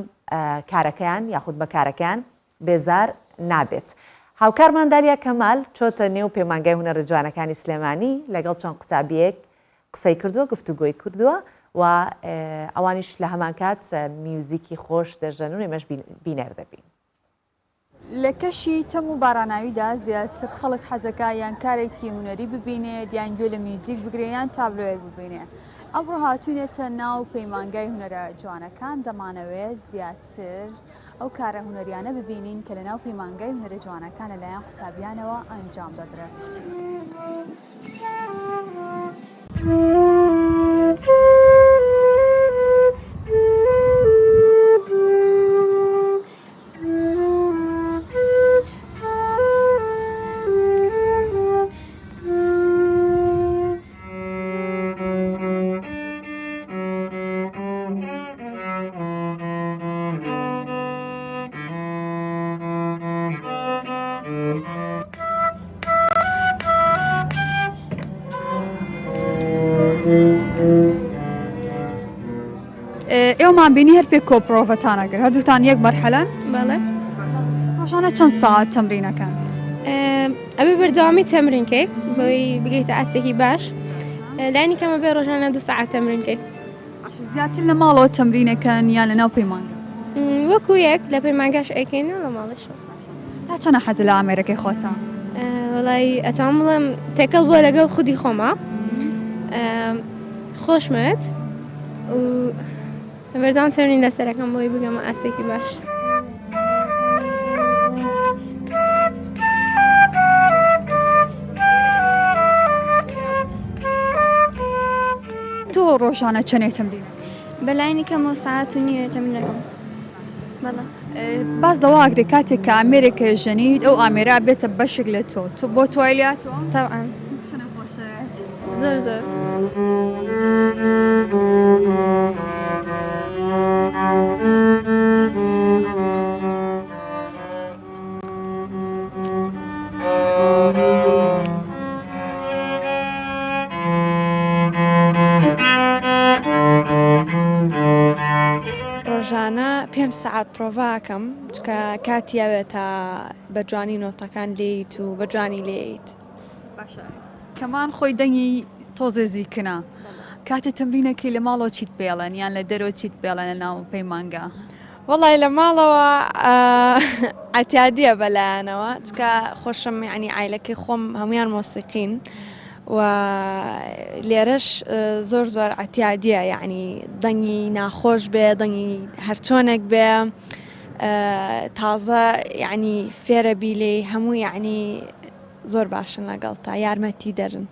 A: کارەکەیان یاخود بە کارەکەیان بێزار نابێت هاوکارمان داریا کەمال چۆتە نێو پەیمانگای هونەرە جوانەکانی سلێمانی لەگەڵ چەند قوتابیەک قسەی کردووە گفتوگۆی کردووە و ئەوانیش لە هەمان کات میوزیکی خۆش دەژەن و ئێمەش بینەر دەبین
L: لە کەشی تەم و باراناویدا زیاتر خەڵک حەزەکە یان کارێکی هونەری ببینێت یان گوێ لە میوزیک بگرێیان تابلۆیەک ببینێ ئەمڕۆ هاتوونێتە ناو پەیمانگای هونەرە جوانەکان دەمانەوێت زیاتر ئەو کارە هونەریانە ببینین کە لە ناو پەیمانگای هونەرە جوانەکان لەلایەن قوتابیانەوە ئەنجام دەدرێت.
M: ئێوەمان بینی هەر پێک کۆپڕۆڤەتانە کرد هەردووتان یەک مەرحەلەن
N: بەڵێ
M: ڕۆژانە چەند ساعت تەمرینەکەن
N: ئەبێ بەردەوامی تەمرینکەی بۆی بگەیتە ئاستێکی باش لانی کەمە بێ ڕۆژانە 2 ساعت تەمرینکەی
M: زیاتر لە ماڵەوە تەمرینەکەن یان لە ناو پەیمانگا
N: وەکو یەک لە پەیمانگاش ئەیکەینە لە ماڵەشەوە
M: تا چەنە حەز لە ئامێرەکەی خۆتان
N: وەڵای ئەتوان بڵێم تێکەڵ بووە لەگەڵ خودی خۆمە خۆشمەوێت و بەردەوام تەمرین لەسەرەکەم بۆی بگەمە ئاستێکی باش
M: تۆ ڕۆژانە چەندێک تەمرین
O: بەلایانی کەمەوە ساعت و نیوە تەمرینەکەم بەڵێ
M: باز دەواگرێت کاتێک کە ئامێرێکە ژەنیت ئەو ئامێرا بێتە بەشێک لە تۆ بۆ توایلاتەوە
N: تەواان زۆر زۆر
P: ڕۆژانە 5 ساعت پرۆڤاکەم چکە کاتیاوێت تا بە جوانی نۆتەکان لێیت و بە جوانی لێیت
M: باشە
L: کەمان خۆی دەنگی تۆزێزیکنا کاتە تەمرینەکەی لە ماڵەوە چیت بێڵێن یان لە دەرەوە چیت بێڵێن لە ناو پەیمانگا
P: وڵی لە ماڵەوە ئەتیادیە بەلایەنەوە چکە خۆشم ینی عیلەکەی خۆم هەمویان مۆسیقین و لێرەش زۆر زۆر ئەتیادیە یعنی دەنگی ناخۆش بێ دەنگی هەرچۆنێک بێ تازە یعنی فێرە بیلێ هەموو یعنی زۆر باشن لەگەڵ تا یارمەتی دەرن.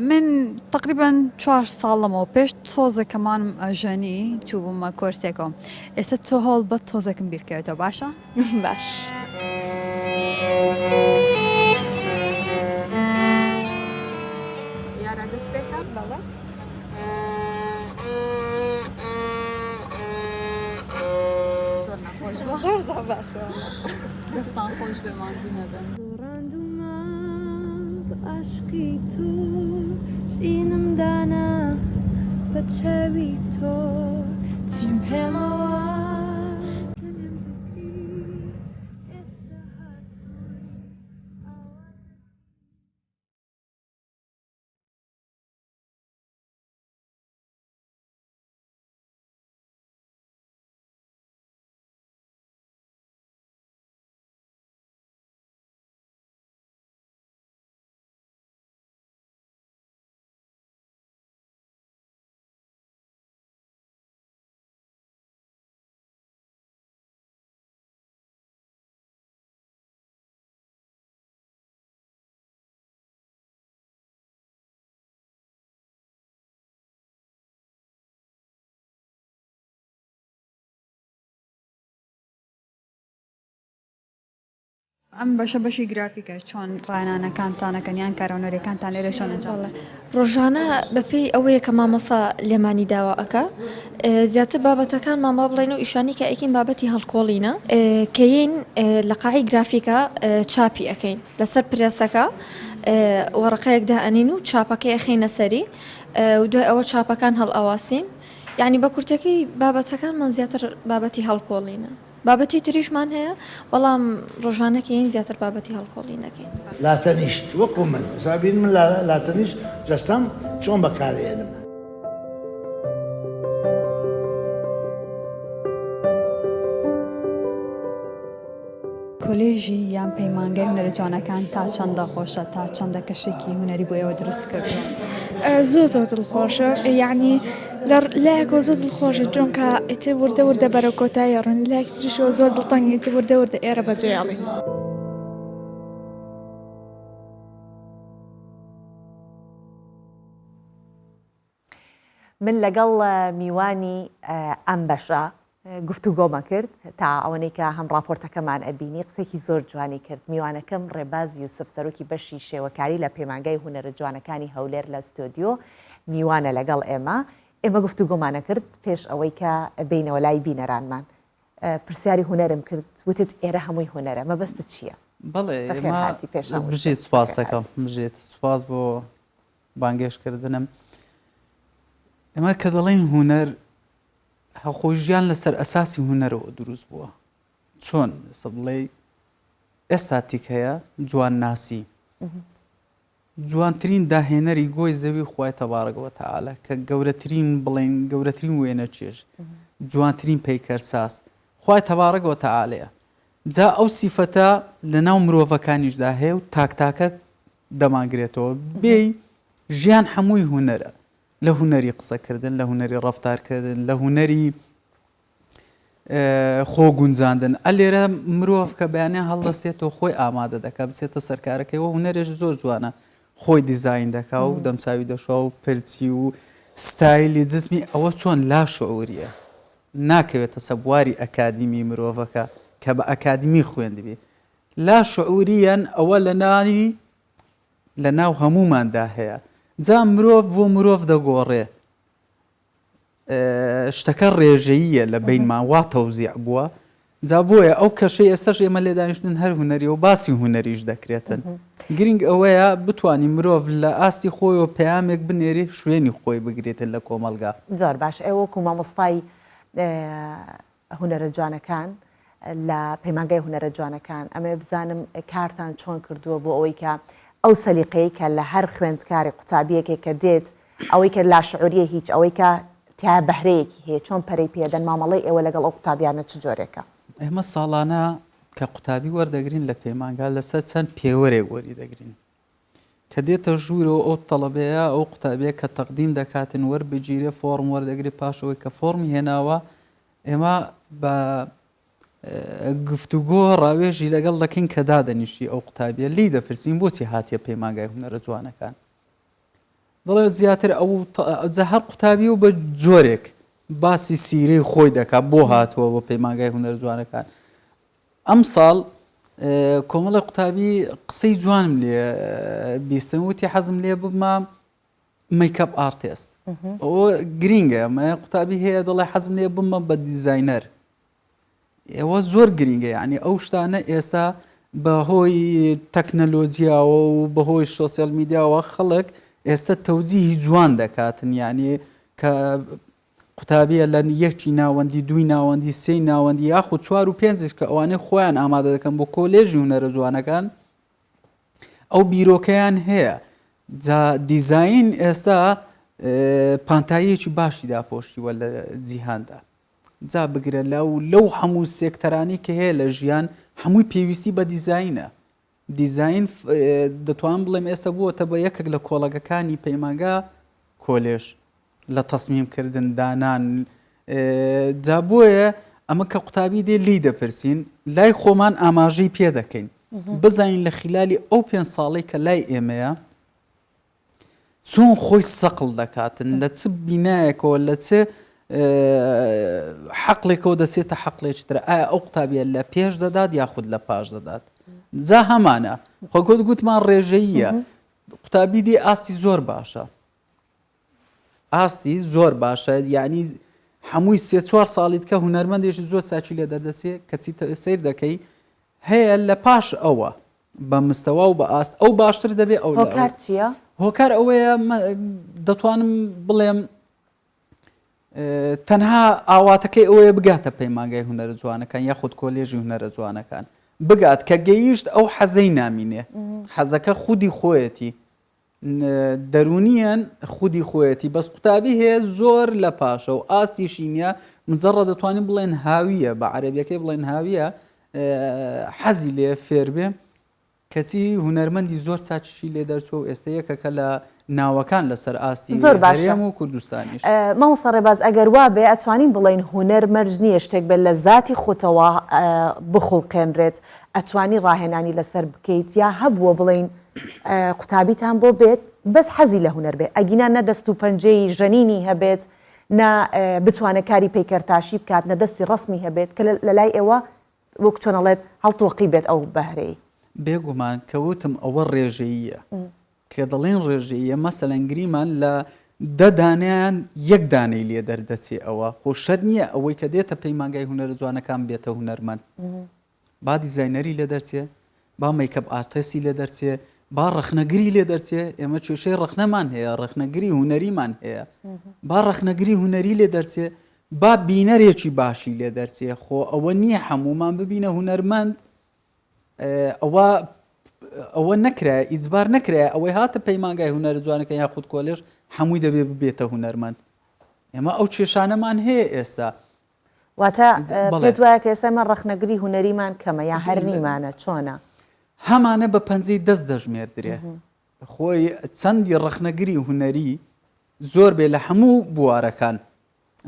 L: من تقریبا 4 ساڵەمەوە پێش تۆزەکەمانم ئەژەنی چوو بوومە کۆرسێکەوە ئێستا تۆ هەڵ بە تۆزەکەم بیرکەوێتەوە باشە؟
P: باش.
L: یارە دەست پێکە؟ بەڵێ. زۆر نەخۆش بوو.
P: زۆر باشە.
L: دەستان خۆش بێمان دوو نەبن.
N: عشقی تو شینم دانا بە چاوی تۆ چیم پێمەوە
L: ئەم بەشە بەشی گرافیکە چۆن ڕایانەکانتانەکەن یان کارۆنەرەکانتان لێرە چۆن ئەنجام
Q: ڕۆژانە بەپێی ئەوەیە کە مامۆسا لێمانی داوا ئەکا زیاتر بابەتەکانمان با بڵێن و ئیشانی کە ئەکەین بابەتی هەڵکۆڵینە کەین لە قاعی گرافیکە چاپی ئەەکەین لەسەر پرێسەکە وەڕقەیەکدا ئەنین و چاپەکەی ئەخینە سەری و دوای ئەوە چاپەکان هەڵ ئەواسین یعنی بە کورتەکەی بابەتەکانمان زیاتر بابەتی هەڵکۆڵینە. بابەتی تریشمان هەیە بەڵام ڕۆژانەکەین زیاتر بابەتی هەڵکۆڵینەکەین.
R: لاتەنیشت وەکو من زابین من لاتەنیشت جەستەم چۆن بەکارێنم.
L: کۆلێژی یان پەیمانگای هونەرە جوانەکان تا چەندە خۆشە تا چەندە کەشێکی هونەری بۆ ئێوە دروست کردووە.
P: زۆر دڵخۆشە یعنی لایەکەوە زۆر دڵخۆشە چونکە ئیتر وردە وردە بەرە کۆتایی ڕۆن لایەک تریشەوە زۆر دڵتەنگی ئیتر وردە وردە ئێرە بەجێڵین.
A: من لەگەڵ میوانی ئەم بەشە گفتوگۆمە کرد تا ئەوەی کە هەم راپۆرتەکەمان ئەبینی قسێکی زۆر جوانی کرد. میوانەکەم ڕێباز یوسف سەرۆکی بەشی شێوەکاری لە پەیمانگای هونەرە جوانەکانی هەولێر لە ستۆدیۆ میوانە لەگەڵ ئێمە گفتوگۆمانە کرد پێش ئەوەی کە بینەوە لای بینەرانمان پرسیاری هونەرم کرد وتت ئێرە هەمووی هونەرە مەبەستت چییە؟
S: بەڵێ بژێت سوپاس دەکەم بژێت سوپاس بۆ بانگێشکردنم. ئێمە کە دەڵێن هونەر هەخۆژیان لەسەر ئەساسی هونەرەوە دروست بووە. چۆن بڵێ ئێستا تیکەیە جوان ناسی جوانترین داهێنەری گۆی زەوی خوای تەبارەک و تەعالە کە گەورەترین بڵێن گەورەترین وێنە چێژ جوانترین پەیکەرساس خوای تەبارەک و تەعالەیە. جا ئەو سیفەتە لە ناو مرۆڤەکانیشدا هەیە و تاکتاکە دەماگرێتەوە بێ ژیان هەمووی هونەرە لە هونەری قسەکردن لە هونەری ڕەفتارکردن لە هونەری خۆگونجاندن ئەلێرە مرۆڤ کە بەیانێ هەڵدەستێتەوە خۆی ئامادە دەکات بچێتە سەرکارەکەیەوە هونەرێش زۆر جوانە خۆی دیزاین دەکا و دەمساوی دەشوا و پرچی و ستایلی جسمی ئەوە چۆن لا شعوریە ناکەوێتە سەبواری ئەکادیمی مرۆڤەکە کە بە ئەکادمی خوێندبێ لا شعوریەن ئەوە لە ناو هەموماندا هەیە. جا مرۆڤ بۆ مرۆڤ دەگۆڕێ شتەکە ڕێژەییە لە بینمان وا تەوزیع بووە. جا بۆیە ئەو کەشەی ئێستاش ئێمە لێدانیشتن هەر هونەری و باسی هونەریش دەکرێتن. گرنگ ئەوەیە بتوانانی مرۆڤ لە ئاستی خۆیەوە پەیامێک بنێری شوێنی خۆی بگرێتن لە کۆمەلگا.
A: زۆر باش ئێوەکو مامۆستای هونەرە جوانەکان لە پەیمانگای هونەرە جوانەکان ئەمە بزانم کارتان چۆن کردووە بۆ ئەوەی کە ئەو سەلیقەیە کە لە هەر خوێندکاری قوتابیەکێک کە دێت ئەوەی کە لاشعوریە هیچ ئەوەی کە تا بەهرەیەکی هەیە چۆن پەرەی پێدەن مامەڵی ئێوە لەگەڵ ئەو قوتابیانە چ جۆرێکە؟
S: ئێمە ساڵانە کە قوتابی وەردەگرین لە پەیمانگا لەسەر چەند پێوەرێک وەری دەگرین کە دێتە ژوورەوە ئەو تەڵەبەیە ئەو قوتابیە کە تەقدیم دەکاتن وەربگیرێ فۆرم وەردەگری پاشەوەی کە فۆرمی هێناوە ئێمە بە گفتوگۆ ڕاوێژی لەگەڵ دەکەین کە دادەنیشی ئەو قوتابیە لی دەپرسین بۆچی هاتیە پەیمانگای هونەرە جوانەکان دەڵێ زیاتر ئەو هەر قوتابی و بە جۆرێک باسی سیرەی خۆی دەکات بۆ هاتووە بۆ پەیمانگای هونەر جوانەکان ئەم ساڵ کۆمەڵی قوتابی قسەی جوانم لێ بیستم وتی حەزم لێ ببمە میکەپ ئارتیست ئەوە گرینگە ئەمە قوتابی هەیە دەڵێ حەزم لێ ببمە بە دیزاینەر ئێوە زۆر گرینگە یعنی ئەو شتانە ئێستا بەهۆی تەکنەلۆجیاوە و بەهۆی سۆسیال میدیاوە خەڵک ئێستا تەوجیهی جوان دەکاتن یعنی کە قوتابیە لە یەکی ناوەندی دوی ناوەندی سێی ناوەندی یاخود 4 و 5 کە ئەوانەی خۆیان ئامادە دەکەن بۆ کۆلێژی هونەرە جوانەکان ئەو بیرۆکەیان هەیە جا دیزاین ئێستا پانتاییەکی باشی داپۆشیوە لە جیهاندا جا بگرە لەو هەموو سێکتەرانی کە هەیە لە ژیان هەمووی پێویستی بە دیزاینە دیزاین دەتوان بڵێم ئێستا بووەتە بە یەکێک لە کۆڵەگەکانی پەیمانگا کۆلێژ لە تەسمیمکردن دانان جا بۆیە ئەمە کە قوتابی دێ لی دەپرسین لای خۆمان ئاماژەی پێ دەکەین بزانین لە خلالی ئەو 5 ساڵی کە لای ئێمەیە چۆن خۆی سەقڵ دەکاتن لە چ بینایەکەوە لە چ حەقڵێکەوە دەسێتە حەقڵێکی ترە ئایا ئەو قوتابیە لە پێش دەدات یاخود لە پاش دەدات جا هەمانە خۆگوت گوتمان ڕێژەییە قوتابی دێ ئاستی زۆر باشە ئاستی زۆر باشە یعنی هەمووی 3-4 ساڵیت کە هونەرمەندێکی زۆر چاچی لێ دەردەسێ کەچی سیر دەکەی هەیە لە پاش ئەوە بە مستەوا و بە ئاست ئەو باشتر دەبێت ئەو
A: هۆکار چییە؟
S: هۆکار ئەوەیە دەتوانم بڵێم تەنها ئاواتەکەی ئەوەیە بگاتە پەیمانگای هونەرە جوانەکان یاخود کۆلێژی هونەرە جوانەکان بگات کە گەیشت ئەو حەزەی نامینێ حەزەکە خودی خۆیەتی دەرونیان خودی خۆیەتی بەس قوتابی هەیە زۆر لە پاشە و ئاسیشی نییە مجەڕە دەتوانین بڵێن هاویە بە عەرەبیەکەی بڵێن هاویە حەزی لێ فێر بێ کەچی هونەرمەندی زۆر چاچشی لێ دەرچۆ و ئێستا یەکەکە لە ناوەکان لەسەر ئاستی
A: زۆر باشە
S: و کوردستانیش
A: مامۆستا ڕێباز ئەگەر وا بێ ئەتوانین بڵێن هونەر مەرج نییە شتێک بێت لە ذاتی خۆتەوە بخڵقێنرێت ئەتوانی ڕاهێنانی لەسەر بکەیت یا هەبووە بڵێن قوتابیتان بۆ بێت بەس حەزی لە هونەر بێت ئەگینا نە دەست و پەنجەی ژەنینی هەبێت نە بتوانە کاری پەیکەرتاشی بکات نە دەستی ڕسمی هەبێت کە لە لای ئێوە وەک چۆنەڵێت هەڵتۆقی بێت ئەو بەهرەی
S: بێگومان کەوتم ئەوە ڕێژەیە کە دەڵێن ڕێژەیە مەسەلەن گریمان لە 10 دانیان 1 دانەی لێ دەردەچێ ئەوە خۆشەر نییە ئەوەی کە دێتە پەیمانگای هونەرە جوانەکان بێتە هونەرمەند با دیزاینەری لێ دەرچێ با میکەپ ئارتیستی لێ دەرچێ با ڕەخنەگری لێ دەرچێ ئێمە کێشەی ڕەخنەمان هەیە ڕەخنەگری هونەریمان هەیە با ڕەخنەگری هونەری لێ دەرچێ با بینەرێکی باشی لێ دەرچێ خۆ ئەوە نییە هەمومان ببینە هونەرمەند ئەوە نەکرای ئیجبار نەکرای ئەوەی هاتە پەیمانگای هونەرە جوانەکە یاخود کۆلێژ هەمووی دەبێ ببێتە هونەرمەند ئێمە ئەو کێشانەمان هەیە ئێستا
A: واتە پێت وایە کە ئێستا ئێمە ڕەخنەگری هونەریمان کەمە یا هەر نیمانە چۆنە
S: هەمانە بە پەنجەی دەست دەژمێردرێ خۆی چەندی ڕەخنەگری هونەری زۆر بێ لە هەموو بوارەکان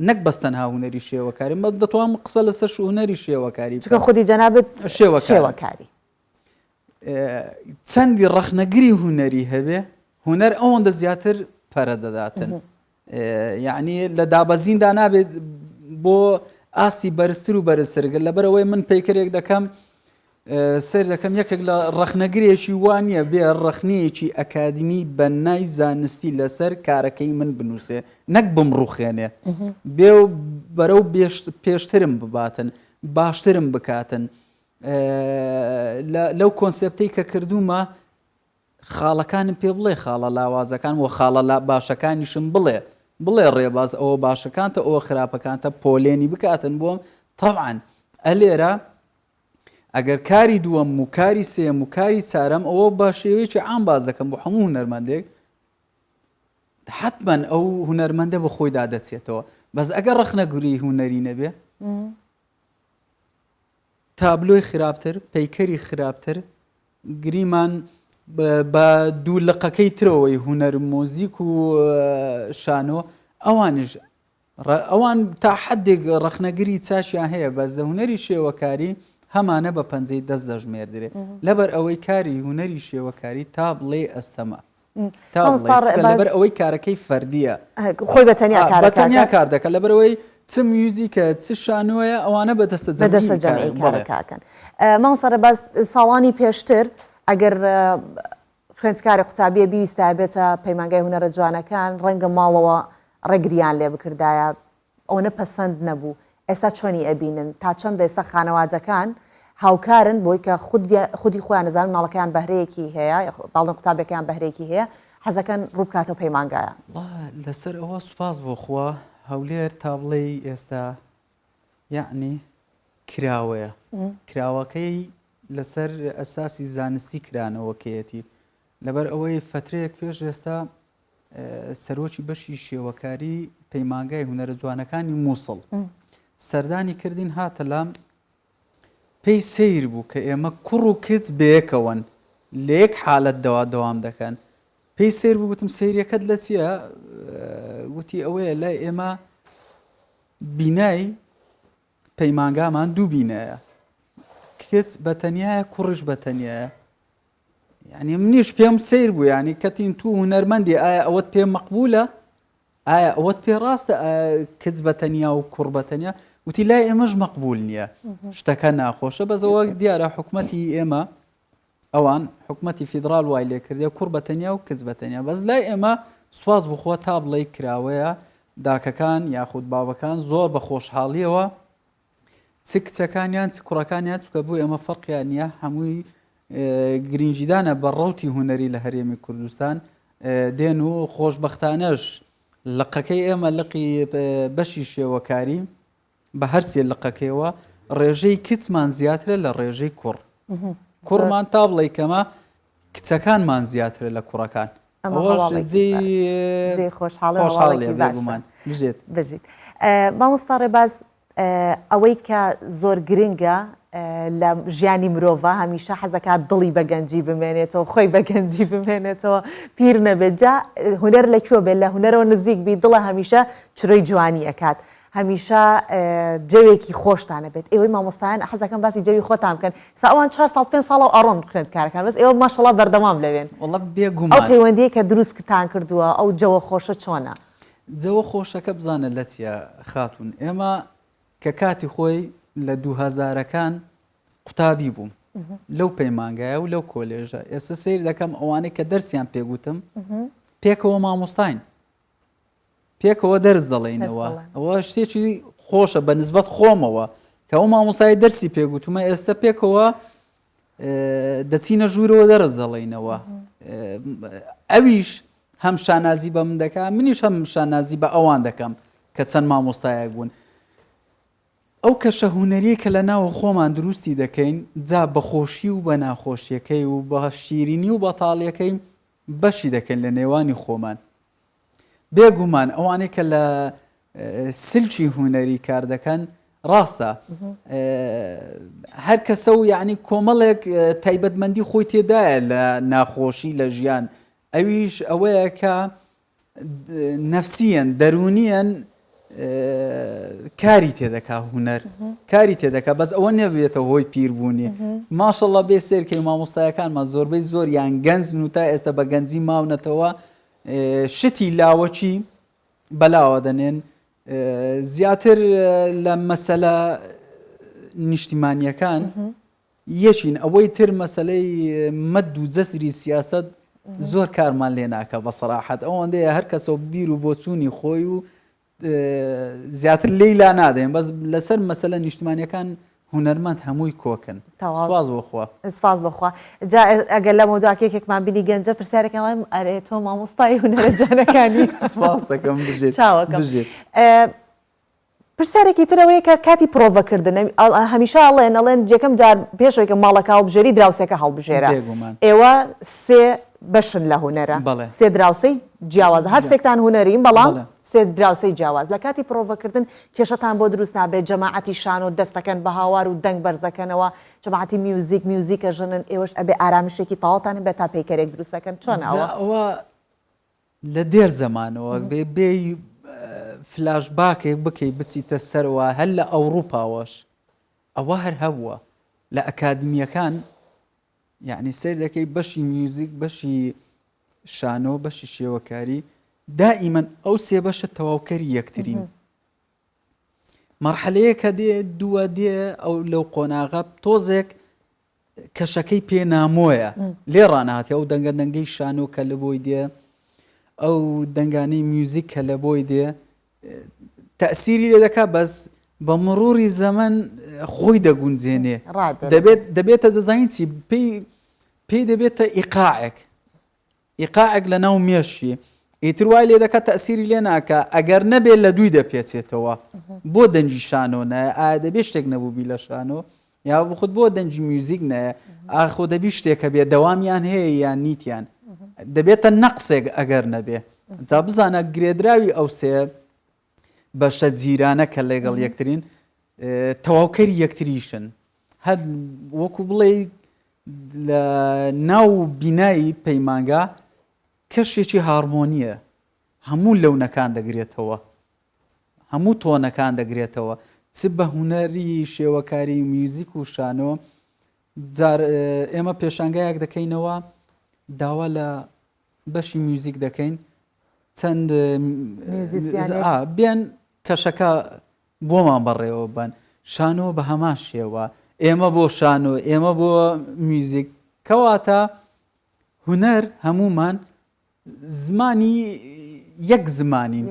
S: نەک بەستەنها هونەری شێوەکاری مە دەتوان قسە لەسەر هونەری شێوەکاری
A: چکە خودی جەنابەت شێوەکاری
S: چەندی ڕەخنەگری هونەری هەبێ هونەر ئەوەندە زیاتر پەرە دەداتن یعنی لە دابەزیندا نابێت بۆ ئاستی بەرزتر و بەرزترگە لەبەرەوەی من پەیکەرێک دەکەم سەر دەکەم یەکێک لە ڕەخنەگرێکی وانە بێ ڕەخنەیەکی ئەکادمی بە نای زانستی لەسەر کارەکەی من بنووسێ نەک بمڕوخێنێ بێ و بەرەو پێشترم بباتن باشترم بکاتن لەو کۆنسپتەی کە کردومە خاڵەکانم پێ بڵێ خاڵە لاوازەکان و خاڵە باشەکانیشم بڵێ ڕێباز ئەوە باشەکانتە ئەوە خراپەکانتە پۆلێنی بکاتن بۆم طبعاً ئەلێرە ئەگەر کاری دووەم و کاری سێم و کاری چارەم ئەوە بە شێوەیەکی عام باز دەکەم بۆ هەموو هونەرمەندێک حتمما ئەو هونەرمەندە بە خۆی دادەچێتەوە بەس ئەگەر ڕخنەگوری هونەری نەبێ تابلۆی خراپتر پەیکەری خراپتر گریمان بە دوو لقەکەی ترەوەی هونەر مۆزیک و شانۆ ئەوان تا حدێک ڕخنەگری چاشیان هەیە بەس دە هونەری شێوەکاری هەمانە بە پەنجەی دەست دەژمێردرێ لەبەر ئەوەی کاری هونەری شێوەکاری تا بڵێ ئەستەما لەبەر ئەوەی کارەکەی فەردیە
A: خۆی بەتەنیا
S: کار دەکە لەبەرەوەی چ میوزیکە چ شانۆیە ئەوانە بەدەستە
A: جەمعی کارەکەن مامۆستا باز ساڵانی پێشتر ئەگەر خوێندکاری قوتابیە بیویستە بێتە پەیمانگای هونەرە جوانەکان ڕەنگە ماڵەوە ڕێگریان لێ بکردایە ئەوە پەسەند نەبوو ئێستا چۆنی ئەبینن تا چەند ئێستا خانەوادەکان هاوکارن بۆی کە خودی خۆیان نەزانن ماڵەکەیان بەهرەیەکی هەیە باڵن قوتابەکەیان بەهرەیەکی هەیە حەزەکەن ڕووبکاتەوە پەیمانگایە
S: لەسەر ئەوە سوپاس بۆ خوا هەولێر تا بڵێ ئێستا یعنی کراوەیە کراوەکەی لەسەر ئەساسی زانستی کرانەوەکەیەتی لەبەر ئەوەی فترەیەک پێش ئێستا سەرۆکی بەشی شێوەکاری پەیمانگای هونەرە جوانەکانی مووسڵ سەردانی کردین هاتە لام پێی سیر بوو کە ئێمە کوڕ و کچ بەیەکەوەن لە یەک حالەت دەوام دەکەن پێی سیر بوو گوتم سیرەکەت لە چییە گوتی ئەوەیە لای ئێمە بینای پەیمانگامان دوو بینایە کچ بەتەنیایە کوڕش بەتەنیایە یعنی منیش پێم سیر بوو ینی کەتین تو هونەرمەندی ئایا ئەوەت پێم مەقبولە ئایا ئەوەت پێ ڕاستە کچ بەتەنیا و کوڕ بەتەنیا وتی لای ئێمەش مەقبول نییە شتەکە ناخۆشە بەزەوە دیارە حکوومەتی ئێمە ئەوان حکوومەتی فیدرال وای لێ کردێ کوڕ بەتەنیا و کچ بەتەنیا بەس لای ئێمە سواز بخۆ تا بڵێ کراوەیە داکەکان یاخود بابەکان زۆر بە خۆشحاڵیەوە چ کچەکانیان چ کوڕەکانیان چکە بوو ئێمە فەرقیان نییە هەمووی گرنگجیدانە بە ڕەوتی هونەری لە هەرێمی کوردستان دێن و خۆشبەختانەش لقەکەی ئێمە لقی بەشی شێوەکاری بە هەرسێ لقەکەیەوە ڕێژەی کچمان زیاترە لە ڕێژەی کوڕ کوڕمان تا بڵێ کەمە کچەکانمان زیاترە لە کوڕەکان
A: خۆشحاڵی بێگومان بژێت مامۆستا ڕێباز ئەوەی کە زۆر گرنگە لە ژیانی مرۆڤ هەمیشە حەزەکات دڵی بە گەنجی بمێنێتەوە خۆی بە گەنجی بمێنێتەوە پیر نەبێت جا هونەر لەکوێ بێت لە هونەرەوە نزیک بی دڵە هەمیشە چرۆی جوانی ئەکات هەمیشە جەوێکی خۆشتانە بێت ئێوەی مامۆستایان حەزەکەم باسی جەوی خۆتان بکەن سا ئەوان 4 ساڵ 5 ساڵ و ئەڕۆن خوێندکارەکان بەس ئێوە ماشەڵڵا بەردەوام لەوێن ئەو پەیوەندیە کە دروست کتان کردووە ئەو جەوە خۆشە چۆنە
S: جەوە خۆشەکە بزانە لە چیە خاتون ئێمە کە کاتی خۆی لە 2000ەکان قوتابی بووم لەو پەیمانگایە و لەو کۆلێژە ئێستا سیر دەکەم ئەوانەی کە دەرسیان پێگوتم پێکەوە مامۆستاین پێکەوە دەرس دەڵێنەوە ئەوە شتێکی خۆشە بە نسبەت خۆمەوە کە ئەو مامۆستای دەرسی پێگوتمە ئێستا پێکەوە دەچینە ژوورەوە دەرس دەڵێنەوە ئەویش هەم شانازی بە من دەکە منیش هەم شانازی بە ئەوان دەکەم کە چەند مامۆستایەک بوون ئەو کەشە هونەریە کە لە ناوە خۆمان دروستی دەکەین جا بەخۆشی و بە ناخۆشیەکەی و بە شیرینی و بەتاڵیەکەی بەشی دەکەن لە نێوانی خۆمان بێگومان ئەوانەی کە لە سلکی هونەری کار دەکەن ڕاستە هەر کەسە و یعنی کۆمەڵێک تایبەتمەندی خۆی تێدایە لە ناخۆشی لە ژیان ئەویش ئەوەیە کە نەفسیەن دەرونیەن کاری تێدەکا هونەر کاری تێدەکا بەس ئەوە نەبێتە هۆی پیربوونی ماشەڵڵا بێ سێرکەی مامۆستایەکانمان زۆربەی زۆریان گەنجن و تا ئێستا بە گەنجی ماونەتەوە شتی لاوەچی بەلاوە دەنێن زیاتر لە مەسەلە نیشتیمانیەکان یەشین ئەوەی تر مەسەلەی مەد و جەسری سیاسەت زۆر کارمان لێ ناکە بە سەراحەت ئەوەندەیە هەر کەسە بیر و بۆچوونی خۆی و زیاتر لێیلا نادەین بەس لەسەر مەسەلە نیشتیمانیەکان هونەرمەند هەمووی کۆکن سواز بۆخوا
A: سپاس بخوا جا ئەگەر لە مۆداکێکێکمان بینی گەنجە پرسیارەکەڵێم ئەرێ تۆ مامۆستای هونەرە جوانەکانی
S: سپاس دەکەم بژێت
A: چاوەکەم پرسیارێکی ترەوەیە کە کاتی پرۆڤەکردن هەمیشە ئەڵێن جێکەم جار پێشەوەی کە ماڵەکە هەڵبژێری دراوسێکە هەڵبژێرە ئێوە سێ بەشن لە هوەرە سێ دراوسەی جیاواز هەر سێکتان هوەرین بەڵام سێ دراوسەی جیاواز لە کاتی پرۆڤەکردن کێشەتان بۆ دروست نابێت جەماعەتی شان و دەستەکەن بە هاوار و دەنگ بەرزەکەنەوە جەماعەتی میوزیکە ژنن ئێوەش ئەبێ ئارامشێکی تاڵتان بێت تا پەیکەرێک دروستەکەن چۆن
S: ئەوە لە دێر زەمانەوە بێ فلاش باکێک بکەی بچیتە سەرەوە هەر لە ئەوروپاوەش ئەوە هەر هەبووە لە ئەکادمیەکان یعنی سیر دەکەی بەشی میوزیک بەشی شانۆ بەشی شێوەکاری دائیمەن ئەو سێ بەشە تەواوکەری یەکترین مەرحەلەیە کە دێ دووە دێ ئەو لەو قۆناغە تۆزێک کەشەکەی پێنامۆیە لێ ڕانهاتی ئەو دەنگە دەنگەی شانۆ کە لە بۆی دێ ئەو دەنگانەی میوزیک کە لە بۆی دێ تەسیری لێ دەکا بەس بە مڕوری زەمن خۆی دەگونجێنێ دەبێتە دەزانین چی پێی دەبێتە ئیقاعێک لە ناو مێشی ئیتر وای لێ دەکات تەسیری لێ ناکە ئەگەر نەبێت لە دووی دەپێچێتەوە بۆ دەنجی شانۆ نایە ئایا دەبێت شتێک نەبووبی لە شانۆ یا بخود بۆ دەنجی میوزیک نایە ئاخۆ دەبی شتێکە بێ دەوامیان هەیە یان نیتیان دەبێتە نەقسێک ئەگەر نەبێ جا بزانە گرێدراوی ئەو سێ بەشە جیرانە کە لەگەڵ یەکترین تەواوکەری یەکتریشن هەر وەکو بڵێ لە ناو بینایی پەیمانگا کەشێکی هارمۆنیە هەموو لەونەکان دەگرێتەوە هەموو تۆنەکان دەگرێتەوە چ بە هوەری شێوەکاری میوزیک و شانۆ جار ئێمە پێشانگایەک دەکەینەوە داوا لە بەشی میوزیک دەکەین چەند بێن کەشەکە بۆمان بەڕێوە بن شانۆ بە هەمان شێوە ئێمە بۆ شانۆ ئێمە بۆ میوزیک کەواتە هوەر هەمومان زمانی یەک زمانین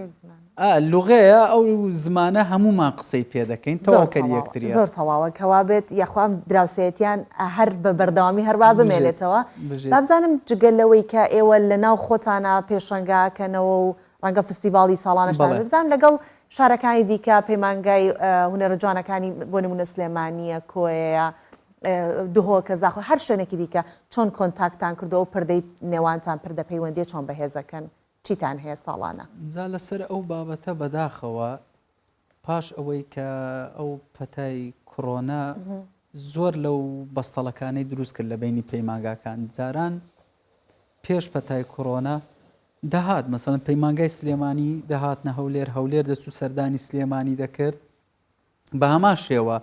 S: لوغەیە ئەو زمانە هەمومان قسەی پێ دەکەین تەواوکەری یەکتریە
A: زۆر تەواوە کەوا بێت یاخوام دراوسێتیان هەر بە بەردەوامی هەروا بمێنێتەوە با بزانم جگەلەوەی کە ئێوە لە ناو خۆتانە پێشەنگاکەنەوە و ڕەنگە فستیڤاڵی ساڵانەشتان بزانم لەگەڵ شارەکانی دیکە پەیمانگای هونەرە جوانەکانی بۆ نمونە سلێمانیە کۆیەیە دوهۆکە زاخۆ هەر شوێنێکی دیکە چۆن کۆنتاکتان کردەوە پردەی نێوانتان پردە پەیوەندیە چۆن بەهێزەکەن چیتان هەیە ساڵانە
S: جا لەسەر ئەو بابەتە بەداخەوە پاش ئەوەی کە ئەو پەتای کۆڕۆنا زۆر لەو بەستەڵەکانەی دروست کرد لە بینی پەیمانگاکان جاران پێش پەتای کۆڕۆنا دەهات مەسەڵەن پەیمانگای سلێمانی دەهاتنە هەولێر دەچوو سەردانی سلێمانی دەکرد بە هەمان شێوە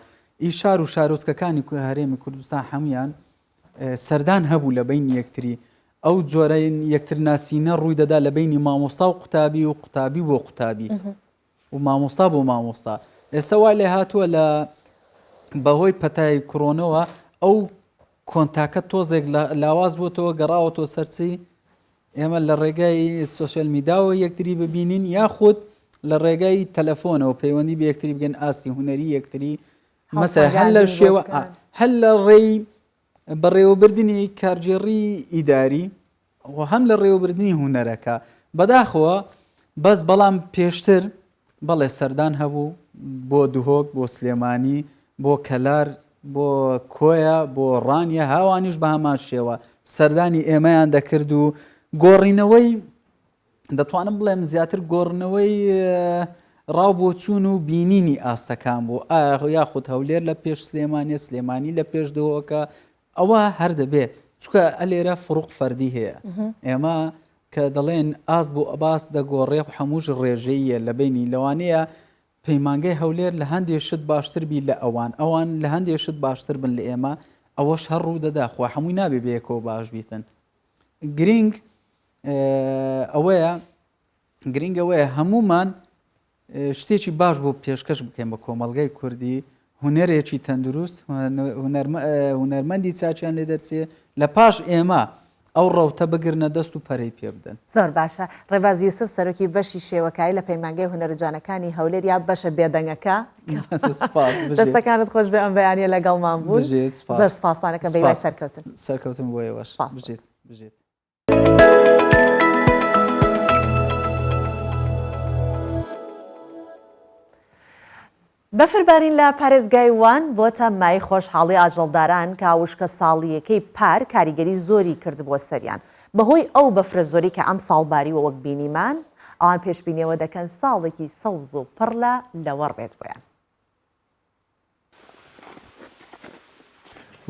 S: ئیشار و شارۆچکەکانی هەرێمی کوردستان هەمویان سەردان هەبوو لە بینی یەکتری ئەو جۆرەی یەکتر ناسینە ڕووی دەدا لە بینی مامۆستا و قوتابی و قوتابی بۆ قوتابی و مامۆستا بۆ مامۆستا ئێستا وا لێ هاتووە لە بەهۆی پەتای کۆڕۆنەوە ئەو کۆنتاکە تۆزێک لاواز بووەوە گەڕاوەتەوە سەرچی ئێمە لە ڕێگای سوۆشیال میدیاوە یەکتری ببینین یاخود لە ڕێگای تەلەفۆنەوە پەیوەندی بە یەکتری بگەن ئاستی هوەری یەکتری مەسەر هەر لە شێوە هەر لە ڕێی بەڕێوەبردنی کارژێڕی ئیداری و هەم لە ڕێوەبردننی هوەرەکە بەداخەوە بەس بەڵام پێشتر بەڵێ سەردان هەبوو بۆ دوهۆک بۆ سلێمانی بۆ کەلار بۆ کۆیە بۆ ڕانیە هاوانیش بە هەمان شێوە سەردانی ئێمەیان دەکرد و گۆڕینەوەی دەتوانم بڵێم زیاتر گۆڕنەوەی ڕاو بۆ چوون و بینینی ئاستەکان بوو یاخود هەولێر لە پێش سلێمانی لە پێش دەوەکە ئەوە هەر دەبێ چکە ئەلێرە فڕوق فەردی هەیە ئێمە کە دەڵێن ئاس بۆ ئەباس دەگۆڕێ هەمووش ڕێژەیە لە بینی لەوانەیە پەیمانگای هەولێر لە هەندێک شت باشتر بی لە ئەوان لە هەندێک شت باشتر بن لە ئێمە ئەوەش هەر ڕوو دەدا خوا هەمووی نابێ بەیەکەوە باش بیتن گرنگ ئەوەیە هەمومان شتێکی باش بۆ پێشکەش بکەین بە کۆمەڵگەی کوردی هوەرێکی تەندروست هوەرمەندی چاچیان لێ دەرچێ لە پاش ئێمە ئەو ڕەوتە بگرنە دەست و پەرەی پێ بدەن
A: زۆر باشە ڕێباز یوسف سەرۆکی بەشی شێوەکاری لە پەیمانگای هونەرە جوانەکانی هەولێر یا بەشە بێدەنگەکە دەستەکانت خۆش بێ ئەم بەیانیە لەگەڵمان بوون زۆر سپاسانەکە بەیوای
S: سەرکەوتن بۆ ئێوەش بژێت
A: بەفربارین لە پارێزگای وان بۆتە مای خۆشحاڵی ئاژەڵداران کە وشکە ساڵیەکەی پار کاریگەری زۆری کرد بۆ سەریان بەهۆی ئەو بەفرە زۆری کە ئەم ساڵباری وەک بینیمان ئەوان پێشبینیەوە دەکەن ساڵێکی سەوز و پڕلە لەوە ڕێت بۆیان.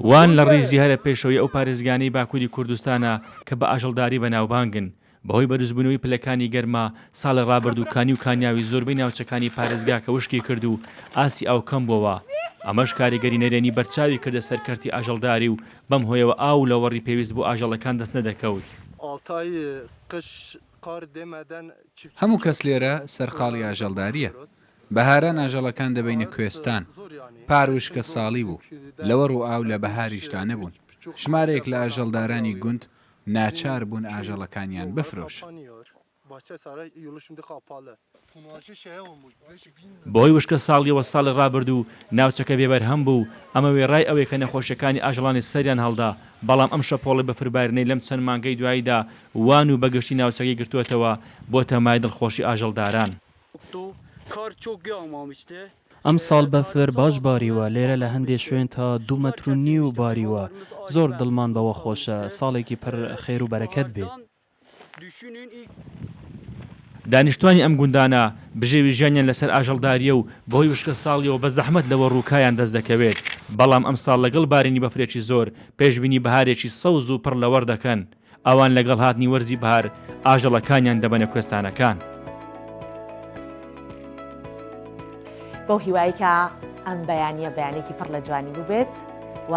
T: وان لە ڕێزی هەرە پێشەوەی ئەو پارێزگانەی باکووری کوردستانە کە بە ئاژەڵداری بەناوبانگن بەهۆی بەدروستبوونەوەی پلەکانی گەرما ساڵە ڕابردووکانی و کانیاوی زۆربەی ناوچەکانی پارێزگا کە وشکی کرد و ئاسی ئاو کەم بووەوە ئەمەش کاریگەری نەرێنی بەرچاوی کردە سەرکەرتی ئاژەڵداری و بەم هۆیەوە ئاو لە وەڕی پێویست بۆ ئاژەڵەکان دەست نەدەکەوت.
U: هەموو کەس لێرە سەرقاڵی ئاژەڵداریە. بەهاران ئاژەڵەکان دەبینە کوێستان پاروشکە ساڵی بوو لەوە ڕوو ئاو لە بەهاریشدا نەبوون. ژمارەیەک لە ئاژەڵدارانی گوند ناچار بوون ئاژەڵەکانیان بفرۆش.
T: بۆی وشکە ساڵیەوە ساڵی ڕابردوو ناوچەکە بێبەر هەم بوو ئەمە وێڕای ئەوەی کە نەخۆشیەکانی ئاژەڵانی سەریان هەڵدا بەڵام ئەم شەپۆڵی بەفربارنەی لەم چەند مانگەی دواییدا وان و بەگشتی ناوچەکەی گرتووەتەوە بۆ تەمای دڵخۆشی ئاژەڵداران.
V: ئەم ساڵ بەفر باش باریوە لێرە لە هەندێک شوێن تا 2.5 مەتر باریوە زۆر دڵمان بەوە خۆشە ساڵێکی پڕ خێر و بەرەکەت بێت.
T: دانیشتوانی ئەم گوندانە بژێوی ژیانیان لەسەر ئاژەڵداریە و بەهۆی وشکە ساڵیەوە بە زەحمەت لەوە ڕووکایان دەست دەکەوێت بەڵام ئەم ساڵ لەگەڵ بارینی بەفرێکی زۆر پێشبینی بەهارێکی سەوز و پڕ لەوەڕ دەکەن ئەوان لەگەڵ هاتنی وەرزی بەهار ئاژەڵەکانیان دەبەنە کوێستانەکان.
A: بەو هیوایی کە ئەم بەیانیە بەیانێکی پڕ لە جوانی ببێت و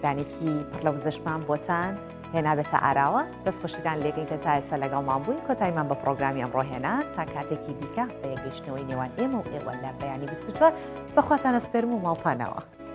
A: بەیانێکی پڕ لە وزەشمان بۆتان هێنابێتە ئاراوە دەستخۆشیدان لێگەین کە تا ئێستا لەگەڵمان بووین کۆتاییمان بە پرۆگرامی ئەمڕۆ هێنا تا کاتێکی دیکە بە یەگەشتنەوەی نێوان ئێمە و ئێوە لە بەیانی 24 بەخواتانە سپێرم و ماڵتانەوە.